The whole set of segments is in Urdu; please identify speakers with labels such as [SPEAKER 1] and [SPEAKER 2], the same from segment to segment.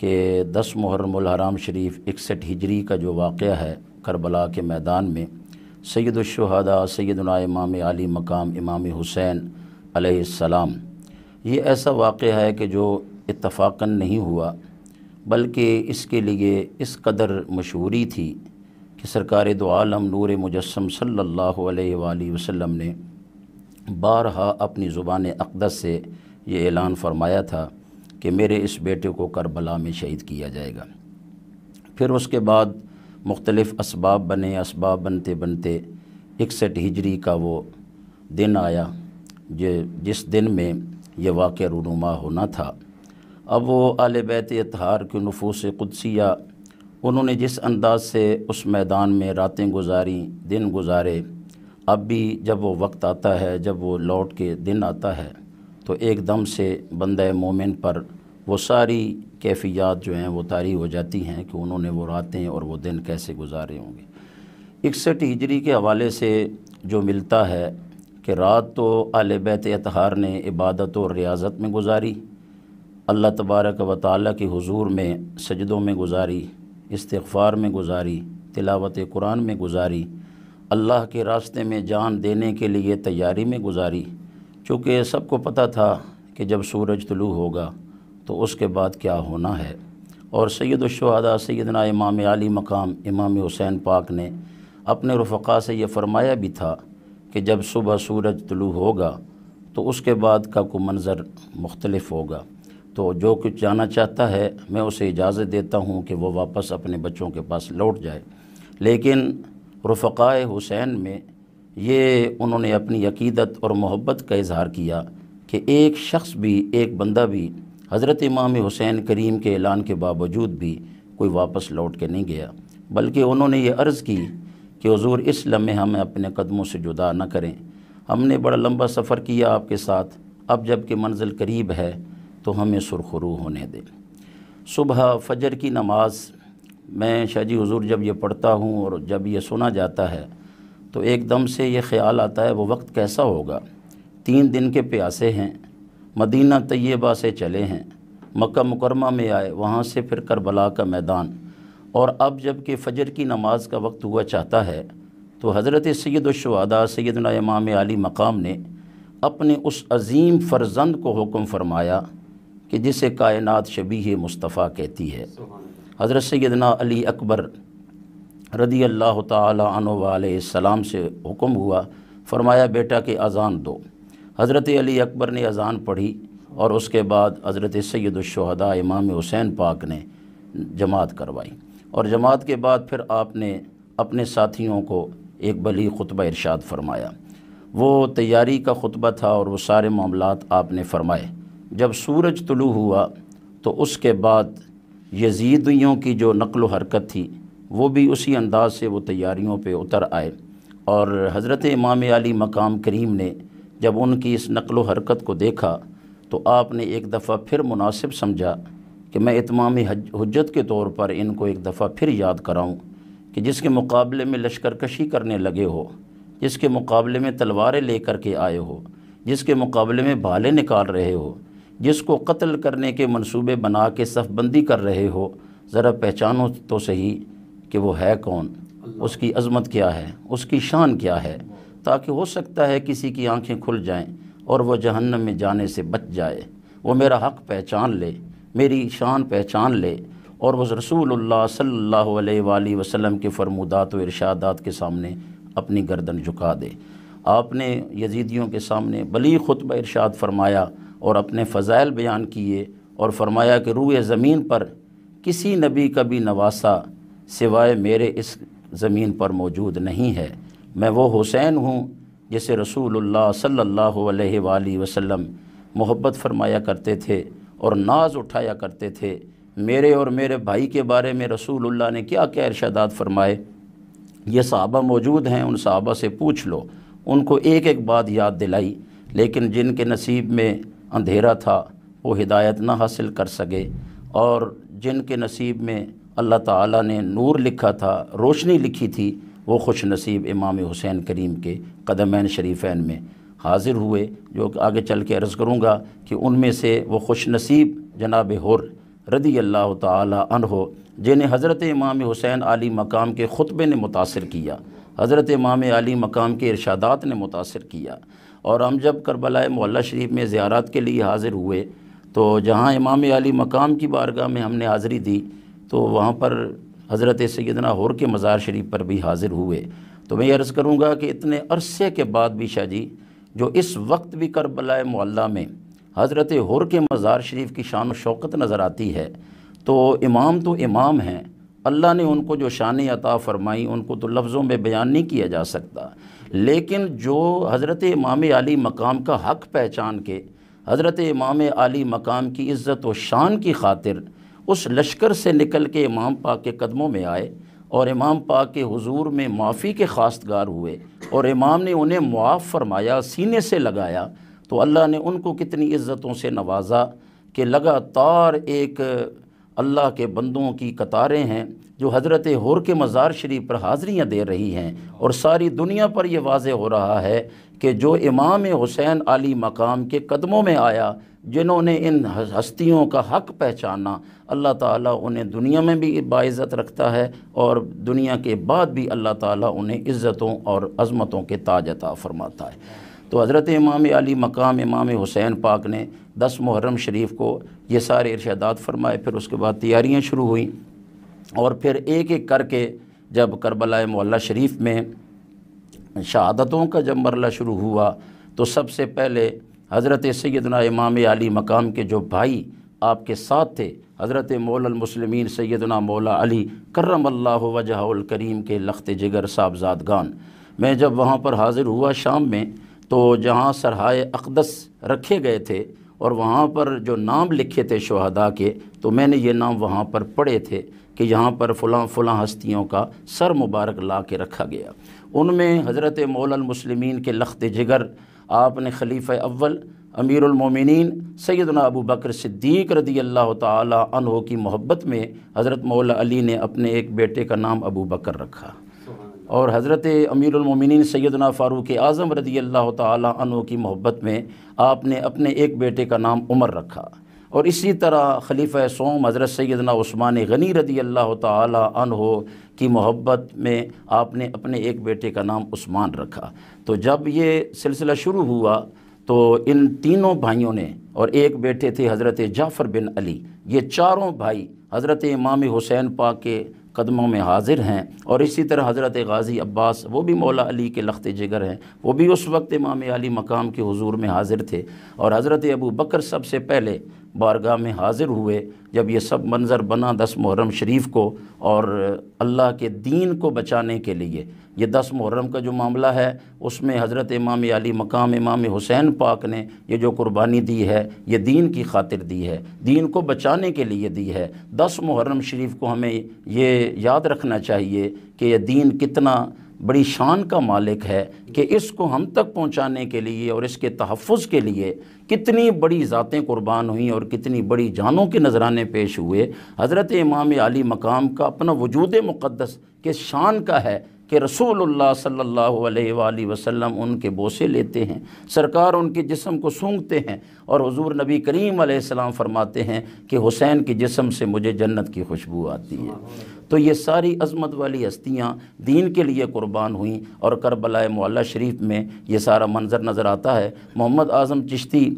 [SPEAKER 1] کہ 10 محرم الحرام شریف 61 ہجری کا جو واقعہ ہے کربلا کے میدان میں سید الشہداء سیدنا امام علی مقام امام حسین علیہ السلام، یہ ایسا واقعہ ہے کہ جو اتفاقاً نہیں ہوا، بلکہ اس کے لیے اس قدر مشہوری تھی کہ سرکار دو عالم نور مجسم صلی اللہ علیہ وآلہ وسلم نے بارہا اپنی زبان اقدس سے یہ اعلان فرمایا تھا کہ میرے اس بیٹے کو کربلا میں شہید کیا جائے گا۔ پھر اس کے بعد مختلف اسباب بنے، اسباب بنتے بنتے 61 ہجری کا وہ دن آیا جس دن میں یہ واقعہ رونما ہونا تھا۔ اب وہ اہل بیت اطہار کے نفوس قدسیہ انہوں نے جس انداز سے اس میدان میں راتیں گزاری، دن گزارے، اب بھی جب وہ وقت آتا ہے، جب وہ لوٹ کے دن آتا ہے تو ایک دم سے بندہ مومن پر وہ ساری کیفیات جو ہیں وہ طاری ہو جاتی ہیں کہ انہوں نے وہ راتیں اور وہ دن کیسے گزارے ہوں گے۔ 61 ہجری کے حوالے سے جو ملتا ہے کہ رات تو اہل بیت اطہار نے عبادت و ریاضت میں گزاری، اللہ تبارک و تعالیٰ کے حضور میں سجدوں میں گزاری، استغفار میں گزاری، تلاوت قرآن میں گزاری، اللہ کے راستے میں جان دینے کے لیے تیاری میں گزاری، چونکہ سب کو پتہ تھا کہ جب سورج طلوع ہوگا تو اس کے بعد کیا ہونا ہے۔ اور سید الشہداء سیدنا امام علی مقام امام حسین پاک نے اپنے رفقا سے یہ فرمایا بھی تھا کہ جب صبح سورج طلوع ہوگا تو اس کے بعد کا کوئی منظر مختلف ہوگا، تو جو کچھ جانا چاہتا ہے میں اسے اجازت دیتا ہوں کہ وہ واپس اپنے بچوں کے پاس لوٹ جائے۔ لیکن رفقائے حسین میں یہ انہوں نے اپنی عقیدت اور محبت کا اظہار کیا کہ ایک شخص بھی، ایک بندہ بھی حضرت امام حسین کریم کے اعلان کے باوجود بھی کوئی واپس لوٹ کے نہیں گیا، بلکہ انہوں نے یہ عرض کی کہ حضور اس لمحے ہمیں اپنے قدموں سے جدا نہ کریں، ہم نے بڑا لمبا سفر کیا آپ کے ساتھ، اب جب کہ منزل قریب ہے تو ہمیں سرخرو ہونے دیں۔ صبح فجر کی نماز میں شاہ جی حضور جب یہ پڑھتا ہوں اور جب یہ سنا جاتا ہے تو ایک دم سے یہ خیال آتا ہے وہ وقت کیسا ہوگا۔ 3 دن کے پیاسے ہیں، مدینہ طیبہ سے چلے ہیں، مکہ مکرمہ میں آئے، وہاں سے پھر کربلا کا میدان، اور اب جب کہ فجر کی نماز کا وقت ہوا چاہتا ہے تو حضرت سید الشہداء سیدنا امام علی مقام نے اپنے اس عظیم فرزند کو حکم فرمایا کہ جسے کائنات شبیہ مصطفیٰ کہتی ہے۔ حضرت سیدنا علی اکبر رضی اللہ تعالی عنہ علیہ السلام سے حکم ہوا، فرمایا بیٹا کہ اذان دو۔ حضرت علی اکبر نے اذان پڑھی اور اس کے بعد حضرت سید الشہداء امام حسین پاک نے جماعت کروائی، اور جماعت کے بعد پھر آپ نے اپنے ساتھیوں کو ایک بلیغ خطبہ ارشاد فرمایا۔ وہ تیاری کا خطبہ تھا اور وہ سارے معاملات آپ نے فرمائے۔ جب سورج طلوع ہوا تو اس کے بعد یزیدیوں کی جو نقل و حرکت تھی وہ بھی اسی انداز سے وہ تیاریوں پہ اتر آئے، اور حضرت امام علی مقام کریم نے جب ان کی اس نقل و حرکت کو دیکھا تو آپ نے ایک دفعہ پھر مناسب سمجھا کہ میں اتمام حجت کے طور پر ان کو ایک دفعہ پھر یاد کراؤں کہ جس کے مقابلے میں لشکر کشی کرنے لگے ہو، جس کے مقابلے میں تلواریں لے کر کے آئے ہو، جس کے مقابلے میں بھالے نکال رہے ہو، جس کو قتل کرنے کے منصوبے بنا کے صف بندی کر رہے ہو، ذرا پہچانو تو صحیح کہ وہ ہے کون، اس کی عظمت کیا ہے، اس کی شان کیا ہے، تاکہ ہو سکتا ہے کسی کی آنکھیں کھل جائیں اور وہ جہنم میں جانے سے بچ جائے، وہ میرا حق پہچان لے، میری شان پہچان لے، اور وہ رسول اللہ صلی اللہ علیہ وآلہ وسلم کے فرمودات و ارشادات کے سامنے اپنی گردن جھکا دے۔ آپ نے یزیدیوں کے سامنے بلیغ خطبہ ارشاد فرمایا اور اپنے فضائل بیان کیے، اور فرمایا کہ روئے زمین پر کسی نبی کا بھی نواسا سوائے میرے اس زمین پر موجود نہیں ہے، میں وہ حسین ہوں جسے رسول اللہ صلی اللہ علیہ وآلہ وسلم محبت فرمایا کرتے تھے اور ناز اٹھایا کرتے تھے۔ میرے اور میرے بھائی کے بارے میں رسول اللہ نے کیا کیا ارشادات فرمائے، یہ صحابہ موجود ہیں، ان صحابہ سے پوچھ لو، ان کو ایک ایک بات یاد دلائی، لیکن جن کے نصیب میں اندھیرا تھا وہ ہدایت نہ حاصل کر سکے، اور جن کے نصیب میں اللہ تعالیٰ نے نور لکھا تھا، روشنی لکھی تھی، وہ خوش نصیب امام حسین کریم کے قدمین شریفین میں حاضر ہوئے، جو آگے چل کے عرض کروں گا کہ ان میں سے وہ خوش نصیب جناب حر رضی اللہ تعالی عنہ، جنہیں حضرت امام حسین علی مقام کے خطبے نے متاثر کیا، حضرت امام علی مقام کے ارشادات نے متاثر کیا۔ اور ہم جب کربلا معلیٰ شریف میں زیارات کے لیے حاضر ہوئے تو جہاں امام علی مقام کی بارگاہ میں ہم نے حاضری دی تو وہاں پر حضرت سیدنا حور کے مزار شریف پر بھی حاضر ہوئے۔ تو میں یہ عرض کروں گا کہ اتنے عرصے کے بعد بھی شاہ جی جو اس وقت بھی کربلا معلیٰ میں حضرت حور کے مزار شریف کی شان و شوکت نظر آتی ہے، تو امام ہیں، اللہ نے ان کو جو شان عطا فرمائی ان کو تو لفظوں میں بیان نہیں کیا جا سکتا، لیکن جو حضرت امام علی مقام کا حق پہچان کے حضرت امام علی مقام کی عزت و شان کی خاطر اس لشکر سے نکل کے امام پاک کے قدموں میں آئے اور امام پاک کے حضور میں معافی کے خواستگار ہوئے اور امام نے انہیں معاف فرمایا، سینے سے لگایا، تو اللہ نے ان کو کتنی عزتوں سے نوازا کہ لگاتار ایک اللہ کے بندوں کی قطاریں ہیں جو حضرت حور کے مزار شریف پر حاضریاں دے رہی ہیں، اور ساری دنیا پر یہ واضح ہو رہا ہے کہ جو امام حسین علی مقام کے قدموں میں آیا، جنہوں نے ان ہستیوں کا حق پہچانا، اللہ تعالیٰ انہیں دنیا میں بھی باعزت رکھتا ہے اور دنیا کے بعد بھی اللہ تعالیٰ انہیں عزتوں اور عظمتوں کے تاج عطا فرماتا ہے۔ تو حضرت امام علی مقام امام حسین پاک نے 10 محرم شریف کو یہ سارے ارشادات فرمائے، پھر اس کے بعد تیاریاں شروع ہوئیں، اور پھر ایک ایک کر کے جب کربلا معلیٰ شریف میں شہادتوں کا جب مرحلہ شروع ہوا تو سب سے پہلے حضرت سیدنا امام علی مقام کے جو بھائی آپ کے ساتھ تھے، حضرت مولا المسلمین سیدنا مولا علی کرم اللہ وجہہ الکریم کے لخت جگر صاحبزادگان، میں جب وہاں پر حاضر ہوا شام میں تو جہاں سرحائے اقدس رکھے گئے تھے اور وہاں پر جو نام لکھے تھے شہداء کے، تو میں نے یہ نام وہاں پر پڑھے تھے کہ یہاں پر فلاں فلاں ہستیوں کا سر مبارک لا کے رکھا گیا۔ ان میں حضرت مولا المسلمین کے لخت جگر آپ نے خلیفہ اول امیر المومنین سیدنا ابو بکر صدیق رضی اللہ تعالی عنہ کی محبت میں حضرت مولا علی نے اپنے ایک بیٹے کا نام ابو بکر رکھا، اور حضرت امیر المومنین سیدنا فاروق اعظم رضی اللہ تعالی عنہ کی محبت میں آپ نے اپنے ایک بیٹے کا نام عمر رکھا، اور اسی طرح خلیفہ سوم حضرت سیدنا عثمان غنی رضی اللہ تعالی عنہ کی محبت میں آپ نے اپنے ایک بیٹے کا نام عثمان رکھا۔ تو جب یہ سلسلہ شروع ہوا تو ان تینوں بھائیوں نے، اور ایک بیٹے تھے حضرت جعفر بن علی، یہ چاروں بھائی حضرت امام حسین پاک کے قدموں میں حاضر ہیں، اور اسی طرح حضرت غازی عباس وہ بھی مولا علی کے لخت جگر ہیں، وہ بھی اس وقت امام علی مقام کے حضور میں حاضر تھے، اور حضرت ابو بکر سب سے پہلے بارگاہ میں حاضر ہوئے جب یہ سب منظر بنا 10 محرم شریف کو، اور اللہ کے دین کو بچانے کے لیے یہ 10 محرم کا جو معاملہ ہے اس میں حضرت امام علی مقام امام حسین پاک نے یہ جو قربانی دی ہے یہ دین کی خاطر دی ہے، دین کو بچانے کے لیے دی ہے۔ 10 محرم شریف کو ہمیں یہ یاد رکھنا چاہیے کہ یہ دین کتنا بڑی شان کا مالک ہے کہ اس کو ہم تک پہنچانے کے لیے اور اس کے تحفظ کے لیے کتنی بڑی ذاتیں قربان ہوئیں اور کتنی بڑی جانوں کے نذرانے پیش ہوئے۔ حضرت امام علی مقام کا اپنا وجود مقدس کس شان کا ہے کہ رسول اللہ صلی اللہ علیہ وآلہ وسلم ان کے بوسے لیتے ہیں، سرکار ان کے جسم کو سونگھتے ہیں، اور حضور نبی کریم علیہ السلام فرماتے ہیں کہ حسین کے جسم سے مجھے جنت کی خوشبو آتی ہے۔ تو یہ ساری عظمت والی ہستیاں دین کے لیے قربان ہوئیں، اور کربلا معلیٰ شریف میں یہ سارا منظر نظر آتا ہے۔ محمد اعظم چشتی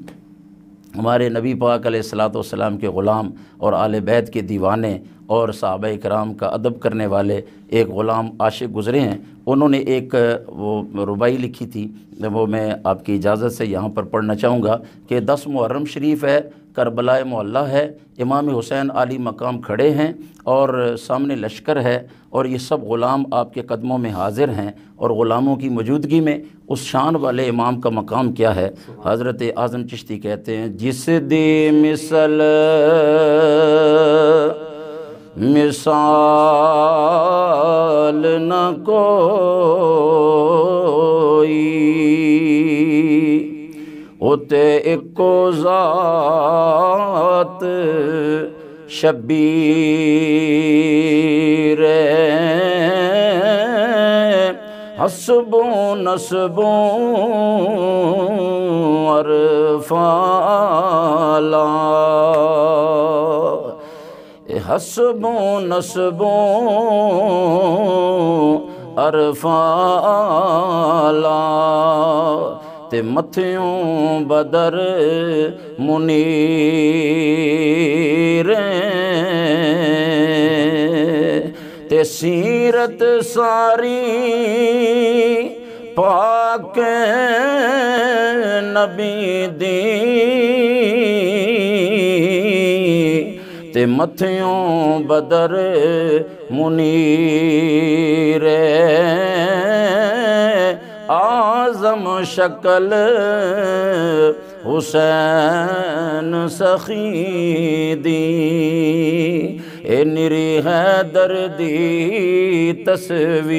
[SPEAKER 1] ہمارے نبی پاک علیہ الصلوۃ والسلام کے غلام اور آل بیت کے دیوانے اور صحابہ کرام کا ادب کرنے والے ایک غلام عاشق گزرے ہیں، انہوں نے ایک وہ ربائی لکھی تھی، وہ میں آپ کی اجازت سے یہاں پر پڑھنا چاہوں گا کہ 10 محرم شریف ہے، کربلا معلیٰ ہے، امام حسین علی مقام کھڑے ہیں اور سامنے لشکر ہے، اور یہ سب غلام آپ کے قدموں میں حاضر ہیں، اور غلاموں کی موجودگی میں اس شان والے امام کا مقام کیا ہے؟ حضرت اعظم چشتی کہتے ہیں جس دی مثال نہ کوئی ہوتے اکو ذات شبیر حسب نسب عرفالا حسبوں نسبوں عرفالا تے متھیوں بدر منیر تے سیرت ساری پاک نبی دی تے متھیوں بدر منیر اعظم شکل حسین سخی دی اے نری حیدر دی تصویر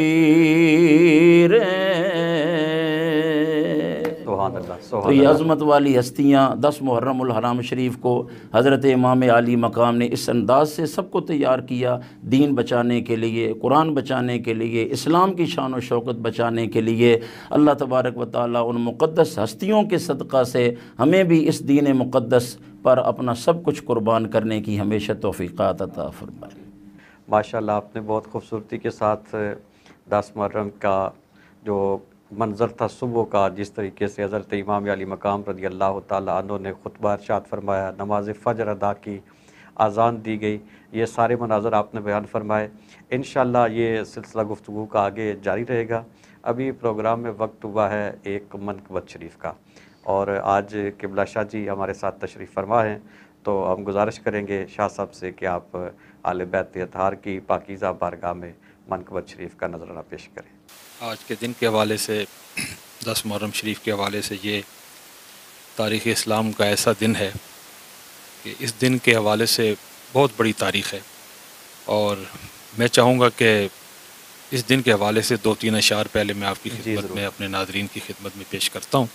[SPEAKER 2] سبحان اللہ،
[SPEAKER 1] تو
[SPEAKER 2] سبحان
[SPEAKER 1] یہ
[SPEAKER 2] اللہ۔
[SPEAKER 1] عظمت والی ہستیاں 10 محرم الحرام شریف کو حضرت امام علی مقام نے اس انداز سے سب کو تیار کیا، دین بچانے کے لیے، قرآن بچانے کے لیے، اسلام کی شان و شوکت بچانے کے لیے۔ اللہ تبارک و تعالیٰ ان مقدس ہستیوں کے صدقہ سے ہمیں بھی اس دین مقدس پر اپنا سب کچھ قربان کرنے کی ہمیشہ توفیقات عطا فرمائے۔
[SPEAKER 2] ماشاءاللہ آپ نے بہت خوبصورتی کے ساتھ 10 محرم کا جو منظر تھا صبح کا، جس طریقے سے حضرت امام علی مقام رضی اللہ تعالیٰ عنہ نے خطبہ ارشاد فرمایا، نماز فجر ادا کی، اذان دی گئی، یہ سارے مناظر آپ نے بیان فرمائے۔ انشاءاللہ یہ سلسلہ گفتگو کا آگے جاری رہے گا۔ ابھی پروگرام میں وقت ہوا ہے ایک منقبت شریف کا، اور آج قبلہ شاہ جی ہمارے ساتھ تشریف فرما ہیں، تو ہم گزارش کریں گے شاہ صاحب سے کہ آپ آل بیت اطہار کی پاکیزہ بارگاہ میں منقبت شریف کا نذرانہ پیش کریں۔
[SPEAKER 3] آج کے دن کے حوالے سے 10 محرم شریف کے حوالے سے یہ تاریخ اسلام کا ایسا دن ہے کہ اس دن کے حوالے سے بہت بڑی تاریخ ہے، اور میں چاہوں گا کہ اس دن کے حوالے سے 2-3 اشعار پہلے میں آپ کی خدمت میں اپنے ناظرین کی خدمت میں پیش کرتا ہوں۔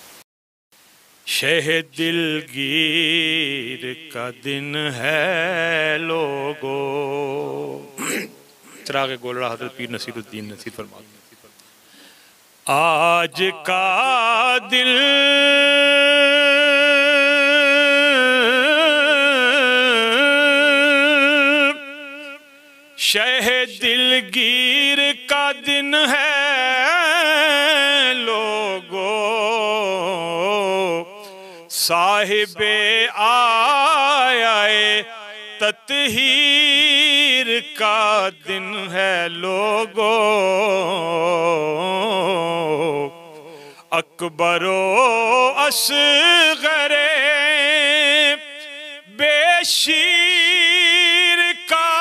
[SPEAKER 3] شہ دلگیر کا دن ہے لوگو، چراغ گولڑا حضرت پیر نصیر الدین نصیر فرماتے ہیں، آج کا دل شہ دلگیر کا دن ہے لوگو، صاحب آئے تطہیر کا دن ہے لوگو، اکبر و اصغر بے شیر کا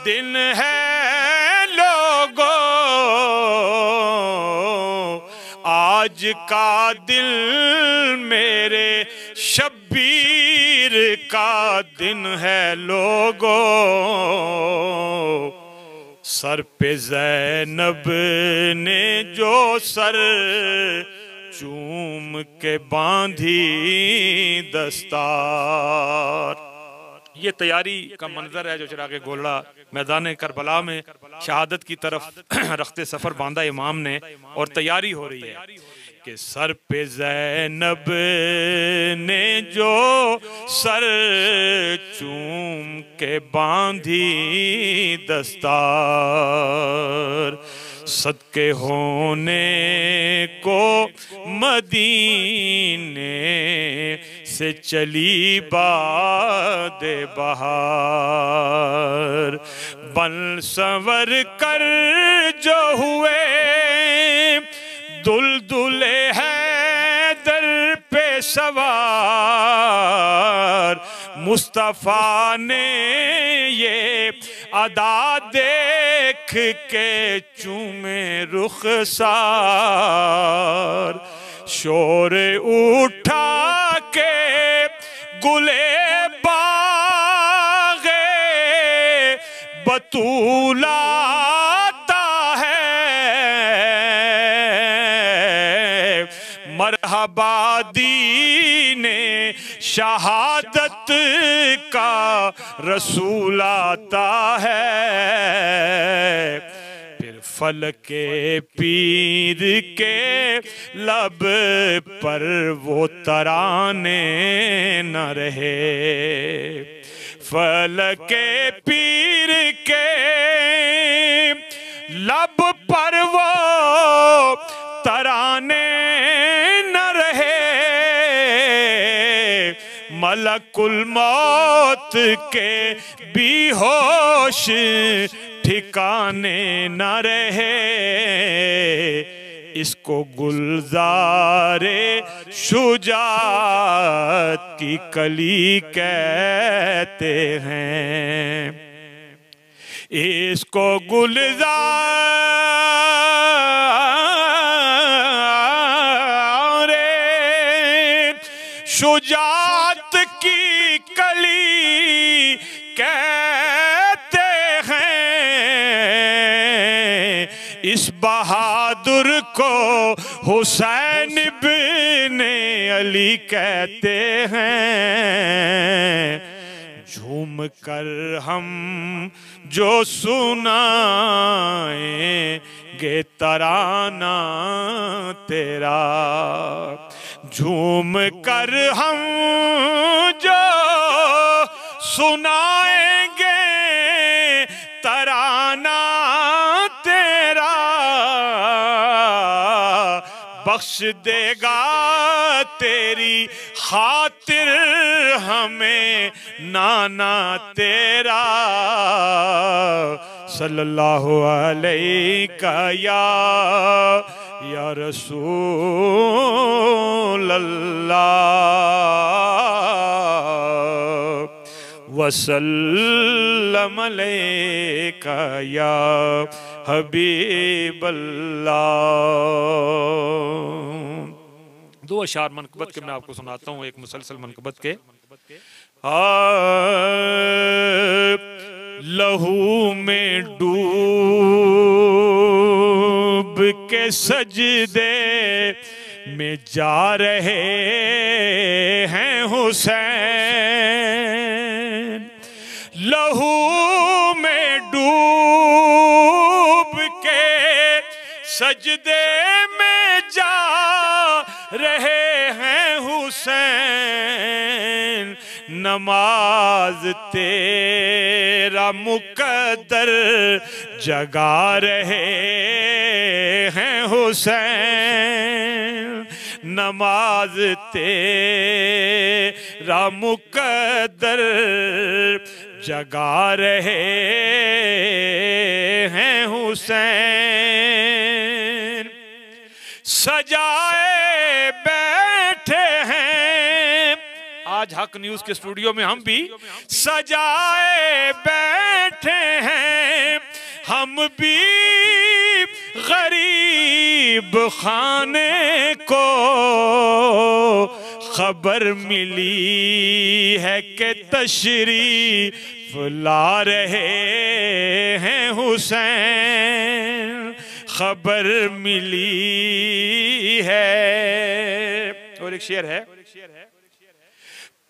[SPEAKER 3] دن ہے لوگو، آج کا دل میرے شبیر کا دن ہے لوگو، سر پہ زینب نے جو سر چوم کے باندھی دستار۔ یہ تیاری کا منظر ہے جو چراغ گولڑا میدان کربلا میں شہادت کی طرف رخت سفر باندھا امام نے، اور تیاری ہو رہی ہے کہ سر پہ زینب نے جو سر چوم کے باندھی دستار، صدقے ہونے کو مدینے سے چلی باد بہار، بن سنور کر جو ہوئے دلدل حیدر پہ سوار، مصطفیٰ نے یہ ادا دیکھ کے چومے رخسار، شور اٹھا کے گلے باغ بطول آتا ہے، مرحبا دین شہادت کا رسول آتا ہے، پھر فلک پیر کے لب پر وہ ترانے نہ رہے،
[SPEAKER 4] فلک پیر کے لب پر وہ ترانے نہ رہے، ملک الموت کے بھی ہوش ٹھکانے نہ رہے، اس کو گلزار شجاعت کی کلی کہتے ہیں، اس کو گلزار شجاعت کی کلی کہتے ہیں، اس بہادر کو حسین بن علی کہتے ہیں، جھوم کر ہم جو سنائیں گے ترانہ تیرا، جھوم کر ہم جو سنائیں گے ترانہ تیرا، بخش دے گا تیری خاطر ہمیں نانا تیرا، صلی اللہ علیہ یا رسول اللہ، وسلم علیک یا حبیب اللہ۔ دو اشعار منقبت کے میں آپ کو سناتا ہوں، ایک مسلسل منقبت کے۔ لہو میں ڈوب کے سجدے میں جا رہے ہیں حسین، لہو میں ڈوب کے سجدے میں جا رہے ہیں حسین، نماز تیرا مقدر جگا رہے ہیں حسین، نماز تیرا مقدر جگا رہے ہیں حسین، سجائے بیٹھے ہیں، آج حق نیوز کے اسٹوڈیو میں ہم بھی سجائے بیٹھے ہیں، ہم بھی غریب خانے کو خبر ملی ہے کہ تشریف لا رہے ہیں حسین، خبر ملی ہے۔ اور ایک شعر ہے،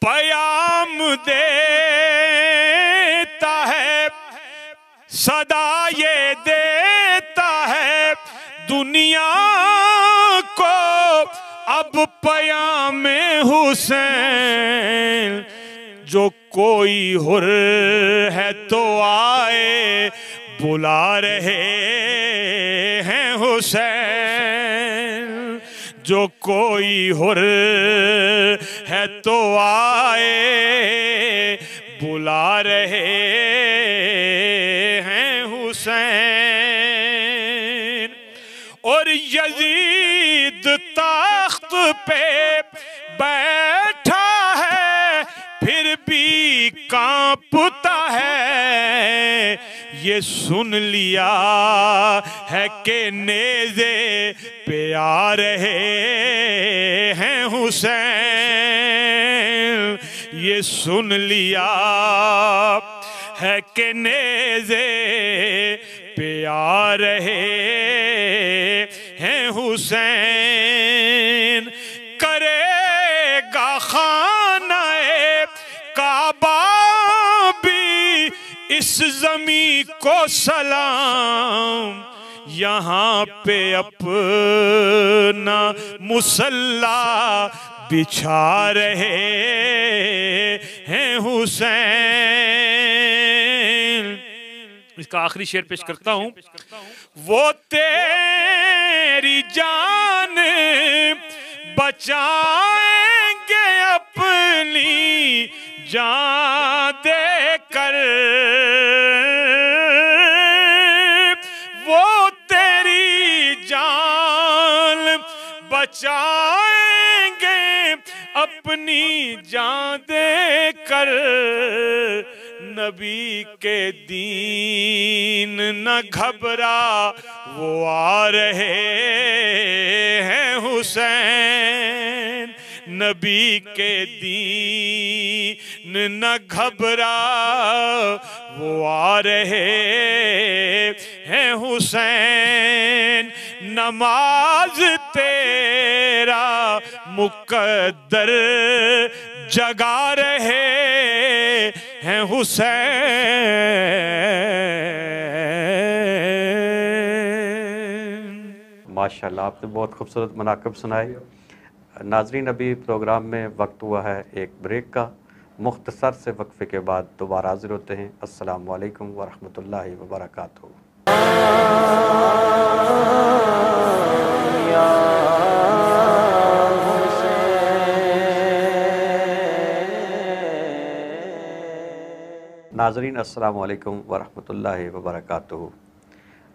[SPEAKER 4] پیام دیتا ہے صدا یہ دیتا ہے دنیا کو اب پیام حسین، جو کوئی حر ہے تو آئے بلا رہے ہیں حسین، جو کوئی حر ہے تو آئے بلا رہے ہیں حسین، اور یزید تخت پہ بیٹھا ہے پھر بھی کانپتا ہے، یہ سن لیا ہے کہ نیزے پہ آ رہے ہیں حسین، یہ سن لیا ہے کہ نیزے پہ آ رہے ہیں حسین، کرے گا خانہ کعبہ بھی اس زمین کو سلام، یہاں پہ اپنا مصلی بچھا رہے ہیں حسین، اس کا آخری شعر پیش کرتا ہوں. وہ تیری جان بچائیں گے اپنی جان دے کر، وہ تیری جان بچائیں گے اپنی جان دے کر. نبی کے دین نہ گھبرا وہ آ رہے ہیں حسین، نبی کے دین نہ گھبرا وہ آ رہے ہیں حسین. نماز تیرا مقدر جگا رہے ہیں حسین.
[SPEAKER 2] ماشاءاللہ آپ نے بہت خوبصورت مناقب سنائے. ناظرین ابھی پروگرام میں وقت ہوا ہے ایک بریک کا، مختصر سے وقفے کے بعد دوبارہ حاضر ہوتے ہیں. السلام علیکم ورحمۃ اللہ وبرکاتہ. ناظرین السلام علیکم ورحمۃ اللہ وبرکاتہ.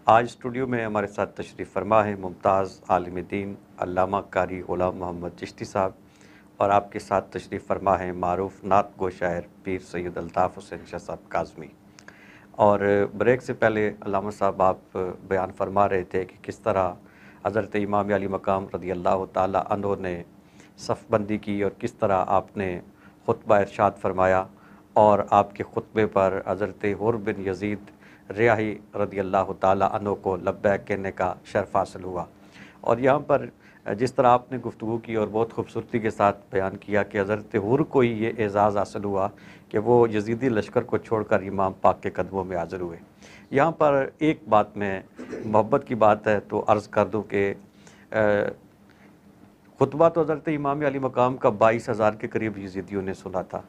[SPEAKER 2] آج اسٹوڈیو میں ہمارے ساتھ تشریف فرما ہے ممتاز عالم دین علامہ قاری غلام محمد چشتی صاحب، اور آپ کے ساتھ تشریف فرما ہے معروف نعت گو شاعر پیر سید الطاف حسین شاہ صاحب کاظمی. اور بریک سے پہلے علامہ صاحب آپ بیان فرما رہے تھے کہ کس طرح حضرت امام علی مقام رضی اللہ تعالی عنہ نے صف بندی کی اور کس طرح آپ نے خطبہ ارشاد فرمایا، اور آپ کے خطبے پر حضرت حر بن یزید ریاحی رضی اللہ تعالی عنہ کو لبیک کہنے کا شرف حاصل ہوا. اور یہاں پر جس طرح آپ نے گفتگو کی اور بہت خوبصورتی کے ساتھ بیان کیا کہ حضرت حر کو ہی یہ اعزاز حاصل ہوا کہ وہ یزیدی لشکر کو چھوڑ کر امام پاک کے قدموں میں حاضر ہوئے. یہاں پر ایک بات میں محبت کی بات ہے تو عرض کر دوں کہ خطبہ تو حضرت امام علی مقام کا 22,000 کے قریب یزیدیوں نے سنا تھا.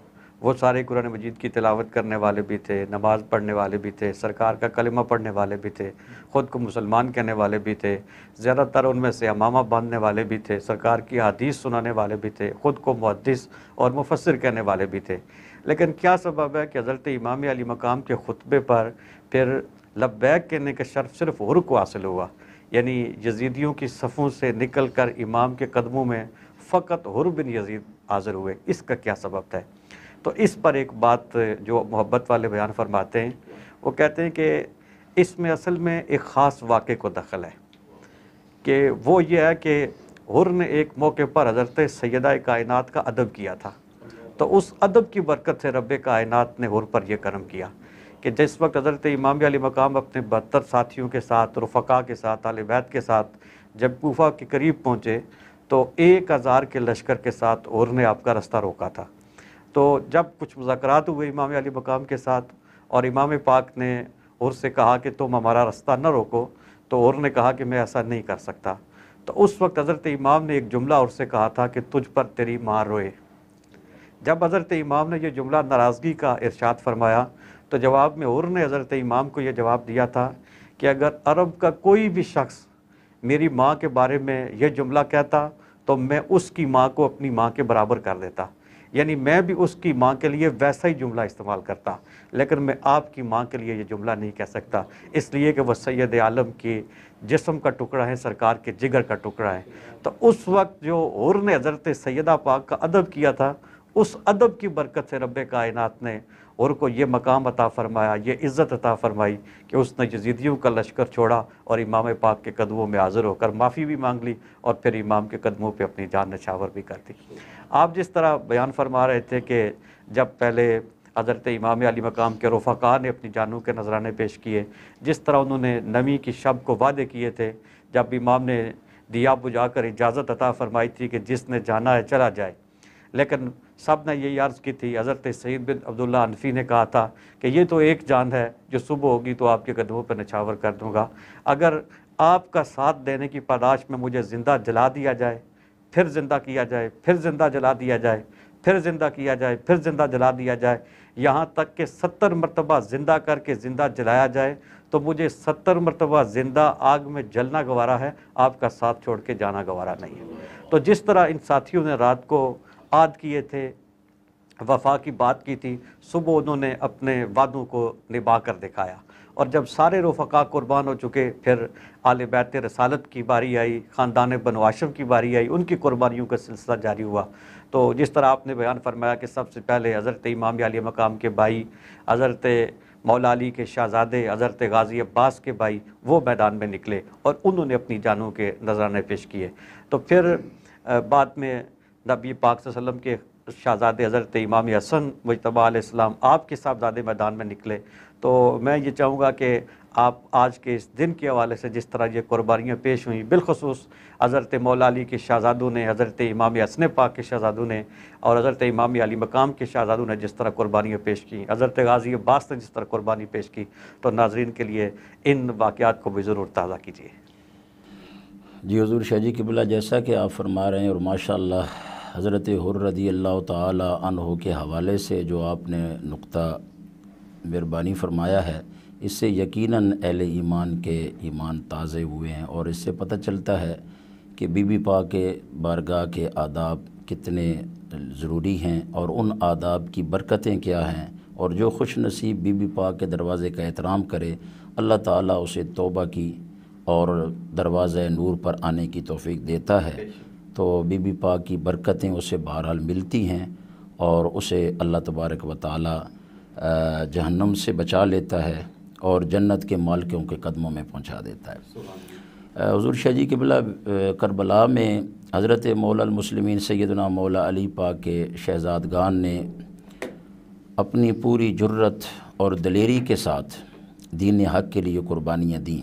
[SPEAKER 2] وہ سارے قرآن مجید کی تلاوت کرنے والے بھی تھے، نماز پڑھنے والے بھی تھے، سرکار کا کلمہ پڑھنے والے بھی تھے، خود کو مسلمان کہنے والے بھی تھے، زیادہ تر ان میں سے امامہ باندھنے والے بھی تھے، سرکار کی حدیث سنانے والے بھی تھے، خود کو محدث اور مفسر کہنے والے بھی تھے. لیکن کیا سبب ہے کہ حضرت امام علی مقام کے خطبے پر پھر لبیک کہنے کا شرف صرف حر کو حاصل ہوا؟ یعنی یزیدیوں کی صفوں سے نکل کر امام کے قدموں میں فقط حر بن یزید حاضر ہوئے. اس کا کیا سبب ہے؟ تو اس پر ایک بات جو محبت والے بیان فرماتے ہیں، وہ کہتے ہیں کہ اس میں اصل میں ایک خاص واقعے کو دخل ہے، کہ وہ یہ ہے کہ حر نے ایک موقع پر حضرت سیدہ کائنات کا ادب کیا تھا. تو اس ادب کی برکت سے رب کائنات نے حر پر یہ کرم کیا کہ جس وقت حضرت امام علی مقام اپنے 72 ساتھیوں کے ساتھ، رفقا کے ساتھ، اہل بیت کے ساتھ جب کوفہ کے قریب پہنچے تو 1000 کے لشکر کے ساتھ حر نے آپ کا رستہ روکا تھا. تو جب کچھ مذاکرات ہوئے امام علی مقام کے ساتھ اور امام پاک نے حر سے کہا کہ تم ہمارا رستہ نہ روکو، تو حر نے کہا کہ میں ایسا نہیں کر سکتا. تو اس وقت حضرت امام نے ایک جملہ حر سے کہا تھا کہ تجھ پر تیری ماں روئے. جب حضرت امام نے یہ جملہ ناراضگی کا ارشاد فرمایا تو جواب میں حر نے حضرت امام کو یہ جواب دیا تھا کہ اگر عرب کا کوئی بھی شخص میری ماں کے بارے میں یہ جملہ کہتا تو میں اس کی ماں کو اپنی ماں کے برابر کر دیتا، یعنی میں بھی اس کی ماں کے لیے ویسا ہی جملہ استعمال کرتا، لیکن میں آپ کی ماں کے لیے یہ جملہ نہیں کہہ سکتا، اس لیے کہ وہ سید عالم کی جسم کا ٹکڑا ہے، سرکار کے جگر کا ٹکڑا ہے. تو اس وقت جو حر نے حضرت سیدہ پاک کا ادب کیا تھا، اس ادب کی برکت سے رب کائنات نے حر کو یہ مقام عطا فرمایا، یہ عزت عطا فرمائی کہ اس نے یزیدیوں کا لشکر چھوڑا اور امام پاک کے قدموں میں حاضر ہو کر معافی بھی مانگ لی اور پھر امام کے قدموں پہ اپنی جان نچھاور بھی کر دی. آپ جس طرح بیان فرما رہے تھے کہ جب پہلے حضرت امام علی مقام کے رفقا نے اپنی جانوں کے نذرانے پیش کیے، جس طرح انہوں نے نمی کی شب کو وعدے کیے تھے، جب امام نے دیا بجھا کر اجازت عطا فرمائی تھی کہ جس نے جانا ہے چلا جائے، لیکن سب نے یہ عرض کی تھی. حضرت سعید بن عبداللہ حنفی نے کہا تھا کہ یہ تو ایک جان ہے جو صبح ہوگی تو آپ کے قدموں پہ نچھاور کر دوں گا، اگر آپ کا ساتھ دینے کی پاداش میں مجھے زندہ جلا دیا جائے، پھر زندہ کیا جائے، پھر زندہ جلا دیا جائے، پھر زندہ کیا جائے، پھر زندہ جلا دیا جائے، یہاں تک کہ 70 مرتبہ زندہ کر کے زندہ جلایا جائے تو مجھے 70 مرتبہ زندہ آگ میں جلنا گوارا ہے، آپ کا ساتھ چھوڑ کے جانا گوارا نہیں ہے۔ تو جس طرح ان ساتھیوں نے رات کو عہد کیے تھے، وفا کی بات کی تھی، صبح انہوں نے اپنے وعدوں کو نبھا کر دکھایا، اور جب سارے رفقا قربان ہو چکے، پھر آل بیت رسالت کی باری آئی، خاندان بنو ہاشم کی باری آئی، ان کی قربانیوں کا سلسلہ جاری ہوا۔ تو جس طرح آپ نے بیان فرمایا کہ سب سے پہلے حضرت امام علی مقام کے بھائی، حضرت مولا علی کے شہزادے حضرت غازی عباس کے بھائی، وہ میدان میں نکلے اور انہوں نے اپنی جانوں کے نذرانے پیش کیے۔ تو پھر بعد میں نبی پاک صلی اللہ علیہ وسلم کے شہزادے حضرت امام حسن مجتبیٰ علیہ السلام، آپ کے صاحبزادے میدان میں نکلے۔ تو میں یہ چاہوں گا کہ آپ آج کے اس دن کے حوالے سے جس طرح یہ قربانیاں پیش ہوئیں، بالخصوص حضرت مولا علی کے شہزادوں نے، حضرت امام حسن پاک کے شہزادوں نے اور حضرت امام علی مقام کے شہزادوں نے جس طرح قربانیاں پیش کی، حضرت غازی عباس نے جس طرح قربانی پیش کی، تو ناظرین کے لیے ان واقعات کو بھی ضرور تازہ کیجیے۔
[SPEAKER 1] جی حضور شاہ جی قبلہ، جیسا کہ آپ فرما رہے ہیں اور ماشاءاللہ حضرت حر رضی اللہ تعالی عنہ کے حوالے سے جو آپ نے نقطہ مہربانی فرمایا ہے، اس سے یقیناً اہل ایمان کے ایمان تازے ہوئے ہیں، اور اس سے پتہ چلتا ہے کہ بی بی پاک کے بارگاہ کے آداب کتنے ضروری ہیں اور ان آداب کی برکتیں کیا ہیں، اور جو خوش نصیب بی بی پاک کے دروازے کا احترام کرے، اللہ تعالیٰ اسے توبہ کی اور دروازہ نور پر آنے کی توفیق دیتا ہے۔ تو بی بی پاک کی برکتیں اسے بہرحال ملتی ہیں، اور اسے اللہ تبارک و تعالیٰ جہنم سے بچا لیتا ہے اور جنت کے مالکوں کے قدموں میں پہنچا دیتا ہے۔ حضور شاہ جی قبلہ، کربلا میں حضرت مولا المسلمین سیدنا مولا علی پاک کے شہزادگان نے اپنی پوری جرت اور دلیری کے ساتھ دین حق کے لیے قربانیاں دیں۔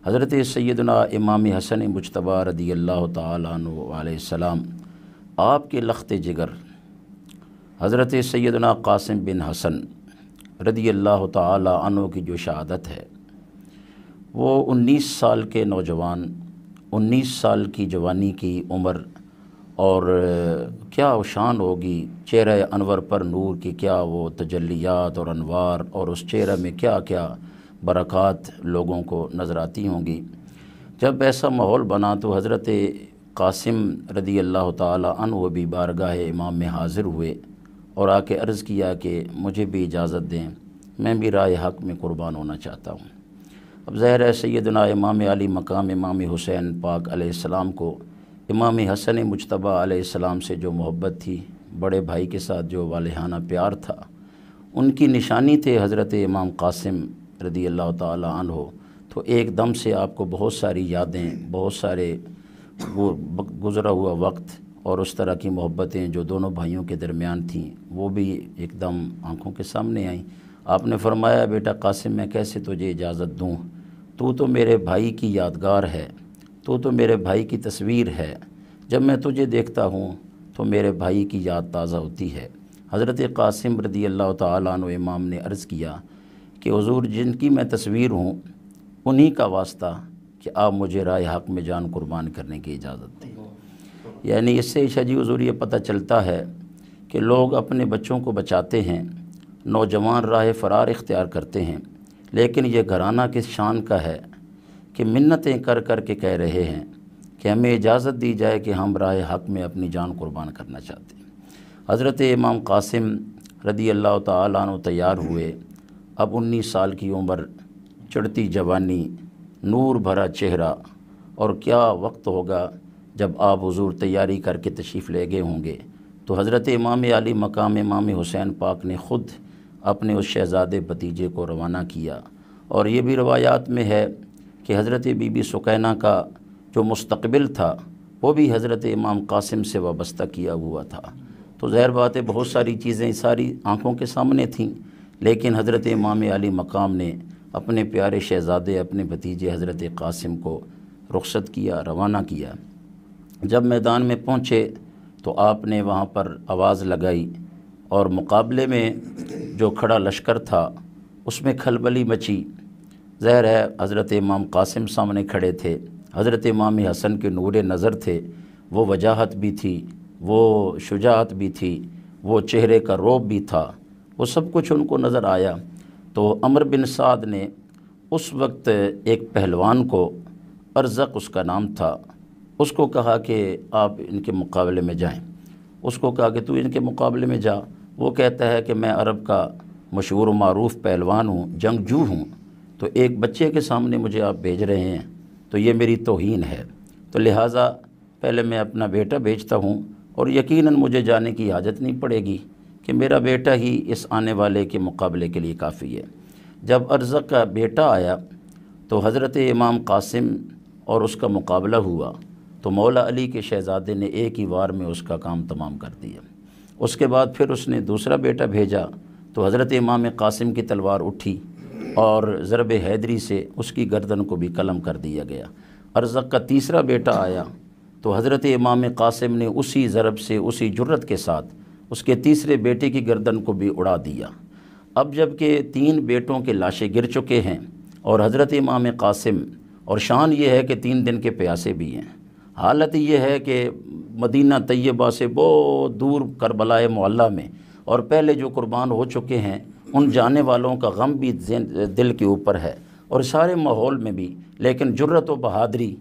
[SPEAKER 1] حضرت سیدنا امام حسن مجتبیٰ رضی اللہ تعالیٰ عنہ علیہ السلام، آپ کے لخت جگر حضرت سیدنا قاسم بن حسن رضی اللہ تعالیٰ عنہ کی جو شہادت ہے، وہ 19 سال کے نوجوان، 19 سال کی جوانی کی عمر، اور کیا شان ہوگی چہرہ انور پر نور کی، کیا وہ تجلیات اور انوار، اور اس چہرہ میں کیا کیا برکات لوگوں کو نظر آتی ہوں گی۔ جب ایسا ماحول بنا تو حضرت قاسم رضی اللہ تعالیٰ عنہ بھی بارگاہ امام میں حاضر ہوئے اور آ کے عرض کیا کہ مجھے بھی اجازت دیں، میں بھی راہ حق میں قربان ہونا چاہتا ہوں۔ اب ظاہر ہے سیدنا امام علی مقام امام حسین پاک علیہ السلام کو امام حسن مجتبیٰ علیہ السلام سے جو محبت تھی، بڑے بھائی کے ساتھ جو والہانہ پیار تھا، ان کی نشانی تھے حضرت امام قاسم رضی اللہ تعالیٰ عنہ۔ تو ایک دم سے آپ کو بہت ساری یادیں، بہت سارے گزرا ہوا وقت اور اس طرح کی محبتیں جو دونوں بھائیوں کے درمیان تھیں، وہ بھی ایک دم آنکھوں کے سامنے آئیں۔ آپ نے فرمایا، بیٹا قاسم، میں کیسے تجھے اجازت دوں؟ تو میرے بھائی کی یادگار ہے، تو میرے بھائی کی تصویر ہے، جب میں تجھے دیکھتا ہوں تو میرے بھائی کی یاد تازہ ہوتی ہے۔ حضرت قاسم رضی اللہ تعالیٰ عنہ امام نے عرض کیا کہ حضور، جن کی میں تصویر ہوں انہی کا واسطہ کہ آپ مجھے راہ حق میں جان قربان کرنے کی اجازت دیں۔ یعنی اس سے شاہ جی حضور یہ پتہ چلتا ہے کہ لوگ اپنے بچوں کو بچاتے ہیں، نوجوان راہ فرار اختیار کرتے ہیں، لیکن یہ گھرانہ کس شان کا ہے کہ منتیں کر کر کے کہہ رہے ہیں کہ ہمیں اجازت دی جائے کہ ہم راہ حق میں اپنی جان قربان کرنا چاہتے ہیں۔ حضرت امام قاسم رضی اللہ تعالیٰ عنہ تیار ہوئے۔ اب 19 سال کی عمر، چڑھتی جوانی، نور بھرا چہرہ، اور کیا وقت ہوگا جب آپ حضور تیاری کر کے تشریف لے گئے ہوں گے۔ تو حضرت امام علی مقام امام حسین پاک نے خود اپنے اس شہزادے بھتیجے کو روانہ کیا، اور یہ بھی روایات میں ہے کہ حضرت بی بی سکینہ کا جو مستقبل تھا وہ بھی حضرت امام قاسم سے وابستہ کیا ہوا تھا۔ تو ظاہر بات ہے بہت ساری چیزیں ساری آنکھوں کے سامنے تھیں، لیکن حضرت امام علی مقام نے اپنے پیارے شہزادے، اپنے بھتیجے حضرت قاسم کو رخصت کیا، روانہ کیا۔ جب میدان میں پہنچے تو آپ نے وہاں پر آواز لگائی، اور مقابلے میں جو کھڑا لشکر تھا اس میں کھلبلی مچی۔ ظاہر ہے حضرت امام قاسم سامنے کھڑے تھے، حضرت امام حسن کے نور نظر تھے، وہ وجاہت بھی تھی، وہ شجاعت بھی تھی، وہ چہرے کا روب بھی تھا، وہ سب کچھ ان کو نظر آیا۔ تو عمر بن سعد نے اس وقت ایک پہلوان کو، ارزق اس کا نام تھا، اس کو کہا کہ آپ ان کے مقابلے میں جائیں۔ اس کو کہا کہ تو ان کے مقابلے میں جا۔ وہ کہتا ہے کہ میں عرب کا مشہور و معروف پہلوان ہوں، جنگجو ہوں، تو ایک بچے کے سامنے مجھے آپ بھیج رہے ہیں تو یہ میری توہین ہے، تو لہٰذا پہلے میں اپنا بیٹا بھیجتا ہوں، اور یقیناً مجھے جانے کی حاجت نہیں پڑے گی کہ میرا بیٹا ہی اس آنے والے کے مقابلے کے لیے کافی ہے۔ جب ارزق کا بیٹا آیا تو حضرت امام قاسم اور اس کا مقابلہ ہوا، تو مولا علی کے شہزادے نے ایک ہی وار میں اس کا کام تمام کر دیا۔ اس کے بعد پھر اس نے دوسرا بیٹا بھیجا تو حضرت امام قاسم کی تلوار اٹھی اور ضرب حیدری سے اس کی گردن کو بھی قلم کر دیا گیا۔ ارزق کا تیسرا بیٹا آیا تو حضرت امام قاسم نے اسی ضرب سے، اسی جرت کے ساتھ اس کے تیسرے بیٹے کی گردن کو بھی اڑا دیا۔ اب جب کہ 3 بیٹوں کے لاشیں گر چکے ہیں اور حضرت امام قاسم، اور شان یہ ہے کہ 3 دن کے پیاسے بھی ہیں، حالت یہ ہے کہ مدینہ طیبہ سے بہت دور کربلا معلیٰ میں، اور پہلے جو قربان ہو چکے ہیں ان جانے والوں کا غم بھی دل کے اوپر ہے اور سارے ماحول میں بھی، لیکن جرت و بہادری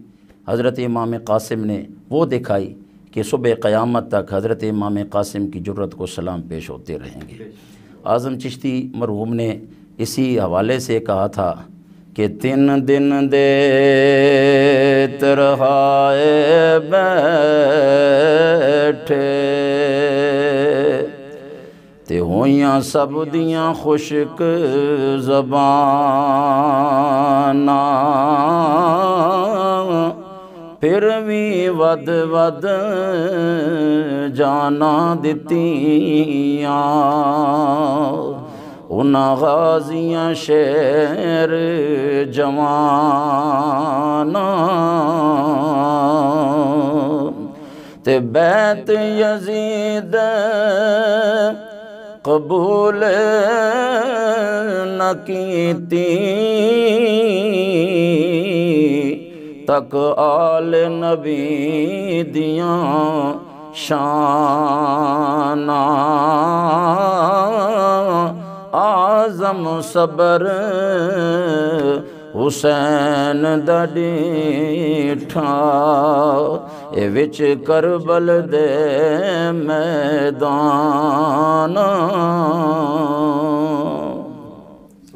[SPEAKER 1] حضرت امام قاسم نے وہ دکھائی کہ صبح قیامت تک حضرت امام قاسم کی جرت کو سلام پیش ہوتے رہیں گے۔ اعظم چشتی مرحوم نے اسی حوالے سے کہا تھا کہ 3 دن دے ترہائے بیٹھے تے ہویاں سب دیاں خشک زباناں، پھر بھی ود ود جانا دتیاں، انہاں غازیاں شیر جواناں، تے بیت یزید قبول نہ کیتی، تک آل نبی دیاں شاناں، اعظم صبر حسین دا ڈیٹھا، اے وچ کربل دے میدان۔